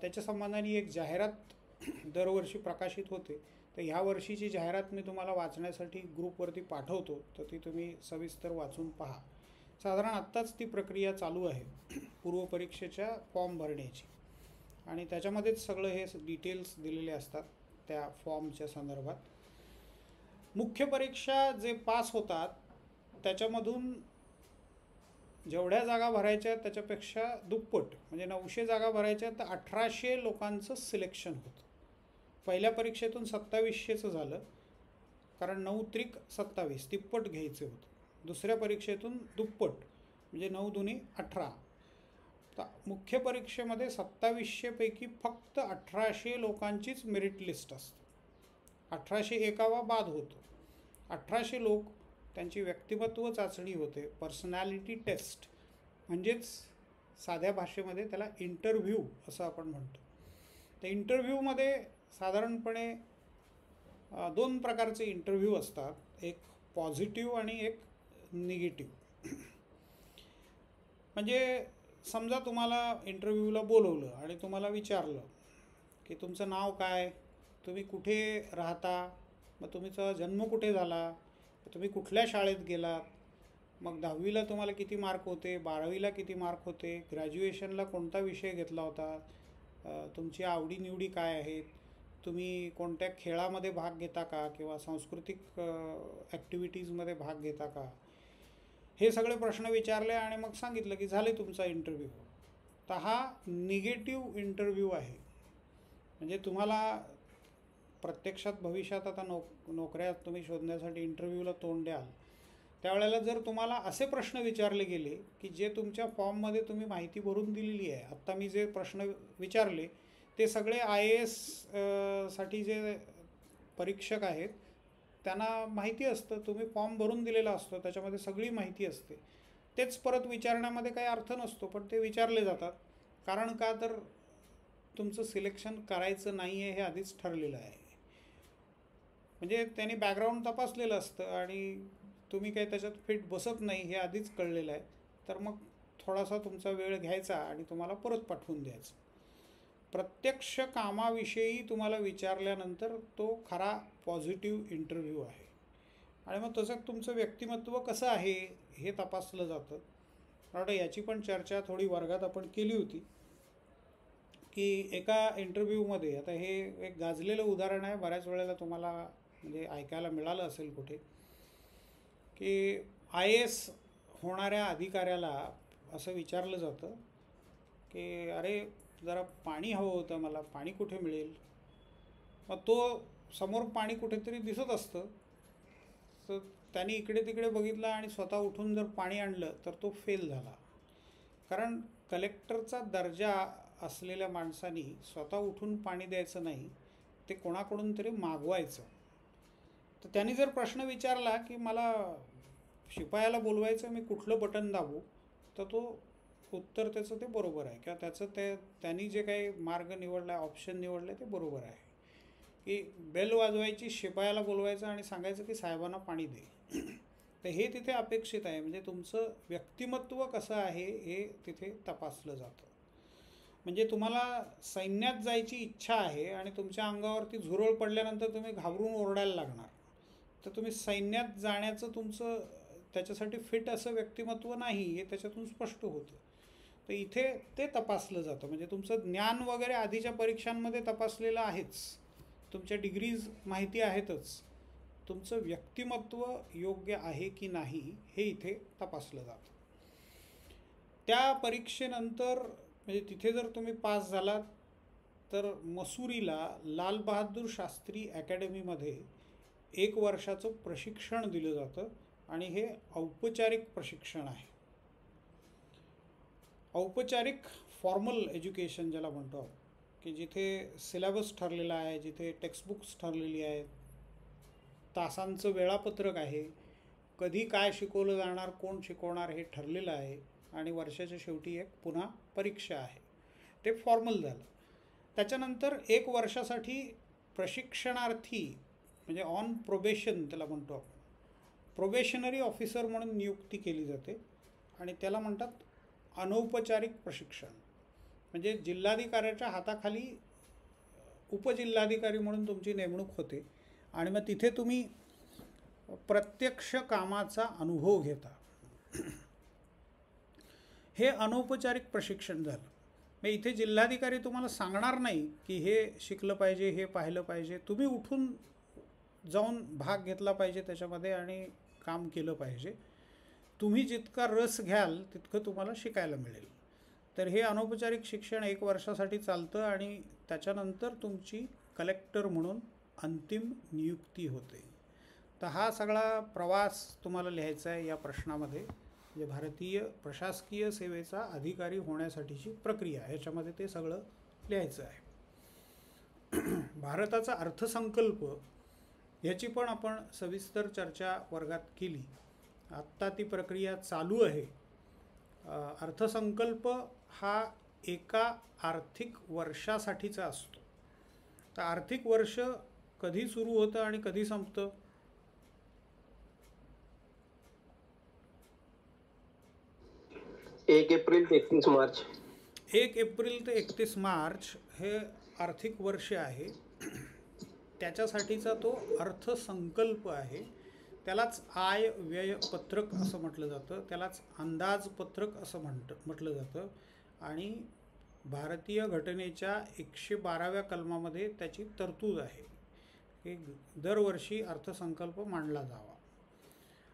त्याच्या संबंधाने एक जाहिरात दरवर्षी प्रकाशित होते. तर ह्या वर्षीची जाहिरात मी तुम्हाला वाचण्यासाठी ग्रुपवरती पाठवतो, तर ती तुम्ही सविस्तर वाचून पहा. साधारण आत्ताच ती प्रक्रिया चालू आहे पूर्वपरीक्षेच्या फॉर्म भरण्याची. आणि त्याच्यामध्येच सगळं हे डिटेल्स दिलेले असतात त्या फॉर्मच्या संदर्भात. मुख्य परीक्षा जे पास होतात त्याच्यामधून जेवढ्या जागा भरायच्या आहेत त्याच्यापेक्षा दुप्पट, म्हणजे 900 जागा भरायच्या तर 1800 लोकांचं सिलेक्शन होतं. पहिल्या परीक्षेतून 2700चं झालं, कारण 9 त्रिक 27, तिप्पट घ्यायचं होतं. दुसऱ्या परीक्षेतून दुप्पट, म्हणजे 9 दुनी 18. तर मुख्य परीक्षेमध्ये 2700 पैकी फक्त 1800 लोकांचीच मेरिट लिस्ट असते. 1800 एकावा बाद होतो. 1800 लोक, त्यांची व्यक्तिमत्व चाचणी होते, पर्सनॅलिटी टेस्ट, म्हणजेच साध्या भाषेमध्ये त्याला इंटरव्ह्यू असं आपण म्हणतो. त्या इंटरव्ह्यूमध्ये साधारणपणे 2 प्रकारचे इंटरव्ह्यू असतात, एक पॉझिटिव्ह आणि एक निगेटिव्ह. म्हणजे समजा तुम्हाला इंटरव्ह्यूला बोलवलं आणि तुम्हाला विचारलं की तुमचं नाव काय, तुम्ही कुठे राहता, मग तुमचा जन्म कुठे झाला, तुम्ही कुठल्या शाळेत गेलात, मग 10वीला तुम्हाला किती मार्क होते, 12वीला किती मार्क होते, ग्रॅज्युएशनला कोणता विषय घेतला होता, तुमची आवडीनिवडी काय आहेत, तुम्ही कोणत्या खेळामध्ये भाग घेता का किंवा सांस्कृतिक ॲक्टिव्हिटीजमध्ये भाग घेता का, हे सगळे प्रश्न विचारले आणि मग सांगितलं की झाले तुमचा इंटरव्ह्यू. तर हा निगेटिव्ह इंटरव्ह्यू आहे. म्हणजे तुम्हाला प्रत्यक्षात भविष्यात आता नोकऱ्या तुम्ही शोधण्यासाठी इंटरव्ह्यूला तोंड द्याल, त्यावेळेला जर तुम्हाला असे प्रश्न विचारले गेले की जे तुमच्या फॉर्ममध्ये तुम्ही माहिती भरून दिलेली आहे, आत्ता मी जे प्रश्न विचारले ते सगळे IAS साठी जे परीक्षक आहेत त्यांना माहिती असतं, तुम्ही फॉर्म भरून दिलेला असतो, त्याच्यामध्ये सगळी माहिती असते, तेच परत विचारण्यामध्ये काही अर्थ नसतो, पण ते विचारले जातात. कारण का, तर तुमचं सिलेक्शन करायचं नाही आहे हे आधीच ठरलेलं आहे. म्हणजे त्यांनी बॅकग्राऊंड तपासलेलं असतं आणि तुम्ही काही त्याच्यात फिट बसत नाही हे आधीच कळलेलं आहे. तर मग थोडासा तुमचा वेळ घ्यायचा आणि तुम्हाला परत पाठवून द्यायचं. प्रत्यक्ष कामाविषयी तुम्हाला विचारल्यानंतर तो खरा पॉझिटिव्ह इंटरव्ह्यू आहे. आणि मग तसं तुमचं व्यक्तिमत्व कसं आहे हे तपासलं जातं. कारण याची पण चर्चा थोडी वर्गात आपण केली होती की एका इंटरव्ह्यूमध्ये, आता हे एक गाजलेलं उदाहरण आहे, बऱ्याच वेळेला तुम्हाला म्हणजे ऐकायला मिळालं असेल कुठे, की IAS होणाऱ्या अधिकाऱ्याला असं विचारलं जातं की अरे जरा पाणी हवं होतं मला, पाणी कुठे मिळेल. मग तो समोर पाणी कुठेतरी दिसत असतं, तर त्याने इकडे तिकडे बघितलं आणि स्वतः उठून जर पाणी आणलं तर तो फेल झाला. कारण कलेक्टरचा दर्जा असलेल्या माणसांनी स्वतः उठून पाणी द्यायचं नाही, ते कोणाकडून तरी मागवायचं. तर त्यांनी जर प्रश्न विचारला की मला शिपायाला बोलवायचं, मी कुठलं बटन दाबू, तर तो उत्तर त्याचं ते बरोबर आहे किंवा त्याचं त्यांनी जे काही मार्ग निवडला आहे, ऑप्शन निवडलं आहे ते बरोबर आहे. की बेल वाजवायची, शिपायाला बोलवायचं आणि सांगायचं की साहेबांना पाणी दे. तर हे तिथे अपेक्षित आहे. म्हणजे तुमचं व्यक्तिमत्व कसं आहे हे तिथे तपासलं जातं. म्हणजे तुम्हाला सैन्यात जायची इच्छा आहे आणि तुमच्या अंगावरती झुरळ पडल्यानंतर तुम्ही घाबरून ओरडायला लागणार, तर तुम्ही सैन्यात जाण्याचं तुमचं त्याच्यासाठी फिट असं व्यक्तिमत्व नाही हे त्याच्यातून स्पष्ट होतं. तर इथे ते तपासलं जातं. म्हणजे तुमचं ज्ञान वगैरे आधीच्या परीक्षांमध्ये तपासलेलं आहेच, तुमच्या डिग्रीज माहिती आहेतच, तुमचं व्यक्तिमत्व योग्य आहे की नाही हे इथे तपासलं जातं. त्या परीक्षेनंतर म्हणजे तिथे जर तुम्ही पास झालात तर मसुरीला लाल बहादूर शास्त्री अकॅडमीमध्ये 1 वर्षाचं प्रशिक्षण दिलं जातं आणि हे औपचारिक प्रशिक्षण आहे. औपचारिक फॉर्मल एज्युकेशन ज्याला म्हणतो आपण, की जिथे सिलेबस ठरलेला आहे, जिथे टेक्स्टबुक्स ठरलेली आहेत, तासांचं वेळापत्रक आहे, कधी काय शिकवलं जाणार, कोण शिकवणार हे ठरलेलं आहे आणि वर्षाच्या शेवटी एक पुन्हा परीक्षा आहे. ते फॉर्मल झालं. त्याच्यानंतर 1 वर्षासाठी प्रशिक्षणार्थी म्हणजे ऑन प्रोबेशन त्याला म्हणतो आपण, प्रोबेशनरी ऑफिसर म्हणून नियुक्ती केली जाते आणि त्याला म्हणतात अनौपचारिक प्रशिक्षण. म्हणजे जिल्हाधिकाऱ्याच्या हाताखाली उपजिल्हाधिकारी म्हणून तुमची नेमणूक होते आणि मग तिथे तुम्ही प्रत्यक्ष कामाचा अनुभव घेता. हे अनौपचारिक प्रशिक्षण झालं. मग इथे जिल्हाधिकारी तुम्हाला सांगणार नाही की हे शिकलं पाहिजे, हे पाहिलं पाहिजे, तुम्ही उठून जाऊन भाग घेतला पाहिजे त्याच्यामध्ये आणि काम केलं पाहिजे. तुम्ही जितका रस घ्याल तितकं तुम्हाला शिकायला मिळेल. तर हे अनौपचारिक शिक्षण 1 वर्षासाठी चालतं आणि त्याच्यानंतर तुमची कलेक्टर म्हणून अंतिम नियुक्ती होते. तर हा सगळा प्रवास तुम्हाला लिहायचा आहे या प्रश्नामध्ये, म्हणजे भारतीय प्रशासकीय सेवेचा अधिकारी होण्यासाठीची प्रक्रिया, ह्याच्यामध्ये ते सगळं लिहायचं आहे. भारताचा अर्थसंकल्प ह्याची पण आपण सविस्तर चर्चा वर्गात केली. आत्ता ती प्रक्रिया चालू आहे. अर्थसंकल्प हा एका आर्थिक वर्षासाठीचा असतो. तर आर्थिक वर्ष कधी सुरू होतं आणि कधी संपतं? 1 एप्रिल ते 31 मार्च. 1 एप्रिल ते 31 मार्च हे आर्थिक वर्ष आहे. त्याच्यासाठीचा तो अर्थसंकल्प आहे. त्यालाच आय व्यय पत्रक असं म्हटलं जातं, त्यालाच अंदाजपत्रक असं म्हटलं जातं. आणि भारतीय घटनेच्या 112व्या कलमामध्ये त्याची तरतूद आहे की दरवर्षी अर्थसंकल्प मांडला जावा.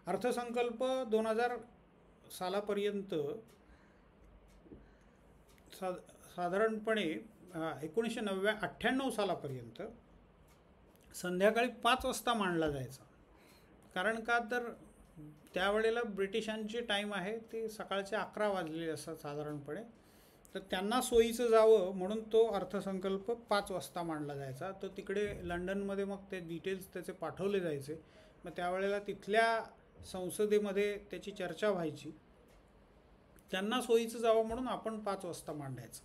अर्थसंकल्प 2000 सालापर्यंत साधारणपणे 1998 सालापर्यंत संध्याकाळी 5 वाजता मांडला जायचा. कारण का तर त्यावेळेला ब्रिटिशांची टाईम आहे ते सकाळचे 11 वाजलेले असतात साधारणपणे. तर त्यांना सोयीचं जावं म्हणून तो अर्थसंकल्प 5 वाजता मांडला जायचा. तो तिकडे लंडनमध्ये मग ते डिटेल्स त्याचे पाठवले जायचे. मग त्यावेळेला तिथल्या संसदेमध्ये त्याची चर्चा व्हायची. त्यांना सोयीचं जावं म्हणून आपण 5 वाजता मांडायचं.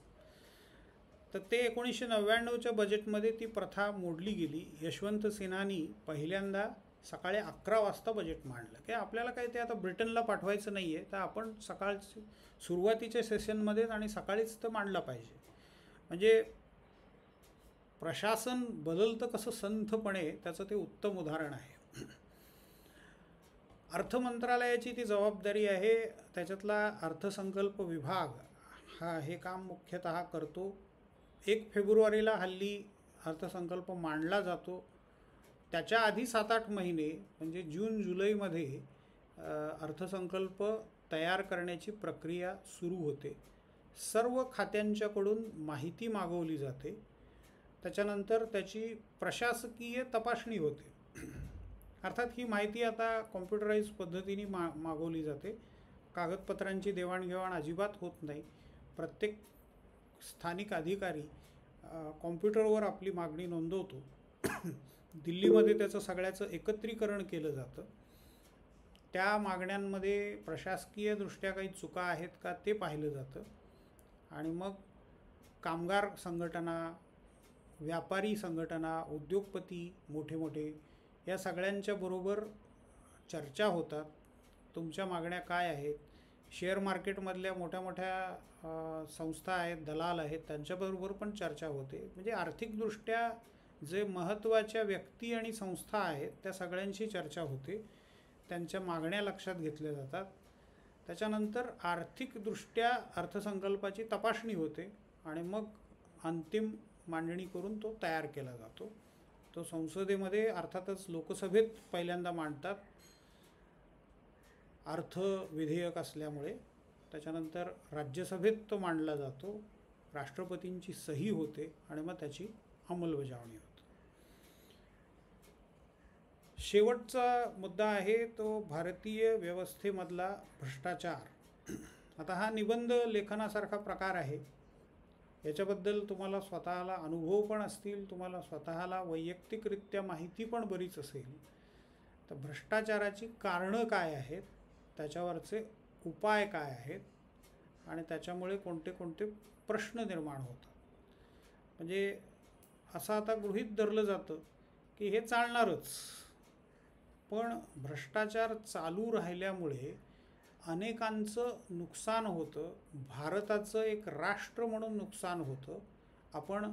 तर ते 1999च्या बजेटमध्ये ती प्रथा मोडली गेली. यशवंत सिन्हानी पहिल्यांदा सकाळी 11 वाजता बजेट मांडलं की आपल्याला काही ते आता ब्रिटनला पाठवायचं नाही आहे, तर आपण सकाळची सुरुवातीच्या सेशनमध्येच आणि सकाळीच तर मांडला पाहिजे. म्हणजे प्रशासन बदलतं कसं संथपणे, त्याचं ते उत्तम उदाहरण आहे. अर्थमंत्रालयाची ती जबाबदारी आहे. त्याच्यातला अर्थसंकल्प विभाग हा हे काम मुख्यतः करतो. 1 फेब्रुवारीला हल्ली अर्थसंकल्प मांडला जातो. त्याच्या आधी 7-8 महिने म्हणजे जून जुलैमध्ये अर्थसंकल्प तयार करण्याची प्रक्रिया सुरू होते. सर्व खात्यांच्याकडून माहिती मागवली जाते. त्याच्यानंतर त्याची प्रशासकीय तपासणी होते. अर्थात ही माहिती आता कॉम्प्युटराईज पद्धतीने मागवली जाते. कागदपत्रांची देवाणघेवाण अजिबात होत नाही. प्रत्येक स्थानिक अधिकारी कॉम्प्युटरवर आपली मागणी नोंदवतो. दिल्लीमध्ये त्याचं सगळ्याचं एकत्रीकरण केलं जातं. त्या मागण्यांमध्ये प्रशासकीयदृष्ट्या काही चुका आहेत का ते पाहिलं जातं. आणि मग कामगार संघटना, व्यापारी संघटना, उद्योगपती मोठे मोठे या सगळ्यांच्या बरोबर चर्चा होतात. तुमच्या मागण्या काय आहेत? शेअर मार्केटमधल्या मोठ्या मोठ्या संस्था आहेत, दलाल आहेत, त्यांच्याबरोबर पण चर्चा होते. म्हणजे आर्थिकदृष्ट्या जे महत्त्वाच्या व्यक्ती आणि संस्था आहेत त्या सगळ्यांशी चर्चा होते. त्यांच्या मागण्या लक्षात घेतल्या जातात. त्याच्यानंतर आर्थिकदृष्ट्या अर्थसंकल्पाची तपासणी होते आणि मग अंतिम मांडणी करून तो तयार केला जातो. तो संसदेमध्ये अर्थातच लोकसभेत पहिल्यांदा मांडतात अर्थ विधेयक असल्यामुळे. त्याच्यानंतर राज्यसभेत तो मांडला जातो. राष्ट्रपतींची सही होते आणि मग त्याची अंमलबजावणी होते. शेवटचा मुद्दा आहे तो भारतीय व्यवस्थेमधला भ्रष्टाचार. आता हा निबंध लेखनासारखा प्रकार आहे. याच्याबद्दल तुम्हाला स्वतःला अनुभव पण असतील, तुम्हाला स्वतःला वैयक्तिकरित्या माहिती पण बरीच असेल. तर भ्रष्टाचाराची कारणं काय आहेत, त्याच्यावरचे उपाय काय आहेत आणि त्याच्यामुळे कोणते कोणते प्रश्न निर्माण होतात. म्हणजे असं आता गृहीत धरलं जातं की हे चालणारच, पण भ्रष्टाचार चालू राहिल्यामुळे अनेकांचं नुकसान होतं. भारताचं एक राष्ट्र म्हणून नुकसान होतं. आपण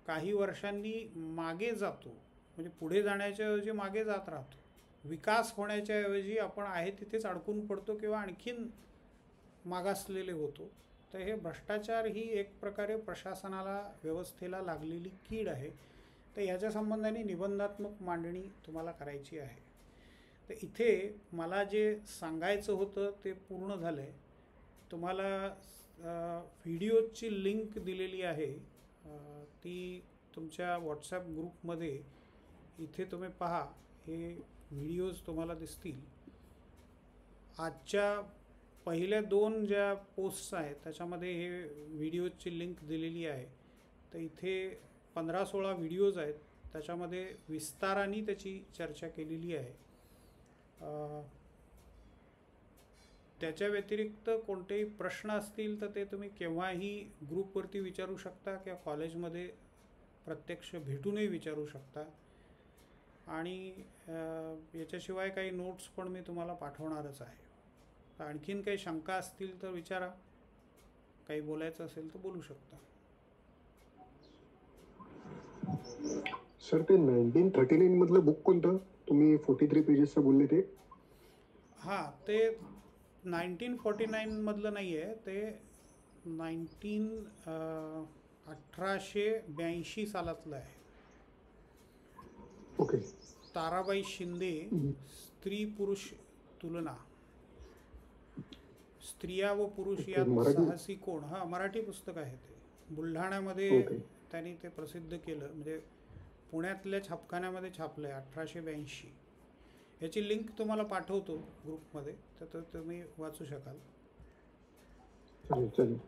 काही वर्षांनी मागे जातो, म्हणजे पुढे जाण्याच्या ऐवजी मागे जात राहतो. विकास होण्याच्या ऐवजी आपण आहे तिथेच अडकून पडतो किंवा आणखीन मागासलेले होतो. तर हे भ्रष्टाचार ही एक प्रकारे प्रशासनाला, व्यवस्थेला लागलेली कीड आहे. तर ह्याच्या संबंधाने निबंधात्मक मांडणी तुम्हाला करायची आहे. तर इथे मला जे सांगायचं होतं ते पूर्ण झालं आहे. तुम्हाला व्हिडिओची लिंक दिलेली आहे, ती तुमच्या व्हॉट्सॲप ग्रुपमध्ये इथे तुम्ही पहा, हे व्हिडिओज तुम्हाला दिसतील. आजच्या पहिल्या 2 ज्या पोस्ट्स आहेत त्याच्यामध्ये हे व्हिडिओची लिंक दिलेली आहे. तर इथे 15-16 व्हिडिओज आहेत, त्याच्यामध्ये विस्ताराने त्याची चर्चा केलेली आहे. त्याच्या व्यतिरिक्त कोणतेही प्रश्न असतील तर ते तुम्ही केव्हाही ग्रुपवरती विचारू शकता किंवा कॉलेजमध्ये प्रत्यक्ष भेटूनही विचारू शकता. आणि याच्याशिवाय काही नोट्स पण मी तुम्हाला पाठवणारच आहे. तर आणखीन काही शंका असतील तर विचारा, काही बोलायचं असेल तर बोलू शकता. सर ते 1939 मधलं बुक कोणतं तुम्ही 43 पेजेसचं बोलले ते? हां, ते 1949 मधलं नाही आहे, ते 1882 सालातलं आहे. ओके. ताराबाई शिंदे, स्त्री पुरुष तुलना, स्त्रिया व पुरुष यात मराठी? साहसी कोण. हां, मराठी पुस्तक आहे ते. बुलढाण्यामध्ये ओके. त्यांनी ते प्रसिद्ध केलं, म्हणजे पुण्यातल्या छापखान्यामध्ये छापलं आहे 1882. याची लिंक तुम्हाला पाठवतो ग्रुपमध्ये, तर तुम्ही वाचू शकाल. चालेल चालेल.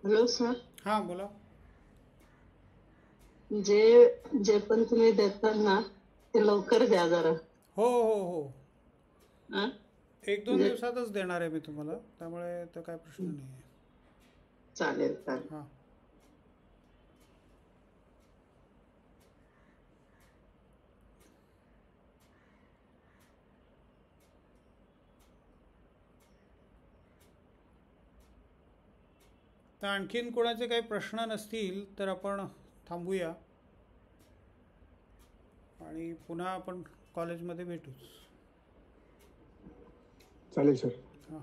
हॅलो सर, हां, बोला. जे पण तुम्ही देतात ना ते लवकर द्या जरा. हो हो हो, हा? 1-2 दिवसातच देणार आहे मी तुम्हाला, त्यामुळे तर काय प्रश्न नाही आहे. चालेल चालेल. हां. तर आणखीन कोणाचे काही प्रश्न नसतील तर आपण थांबूया आणि पुन्हा आपण कॉलेजमध्ये भेटूच. चालेल सर. हां.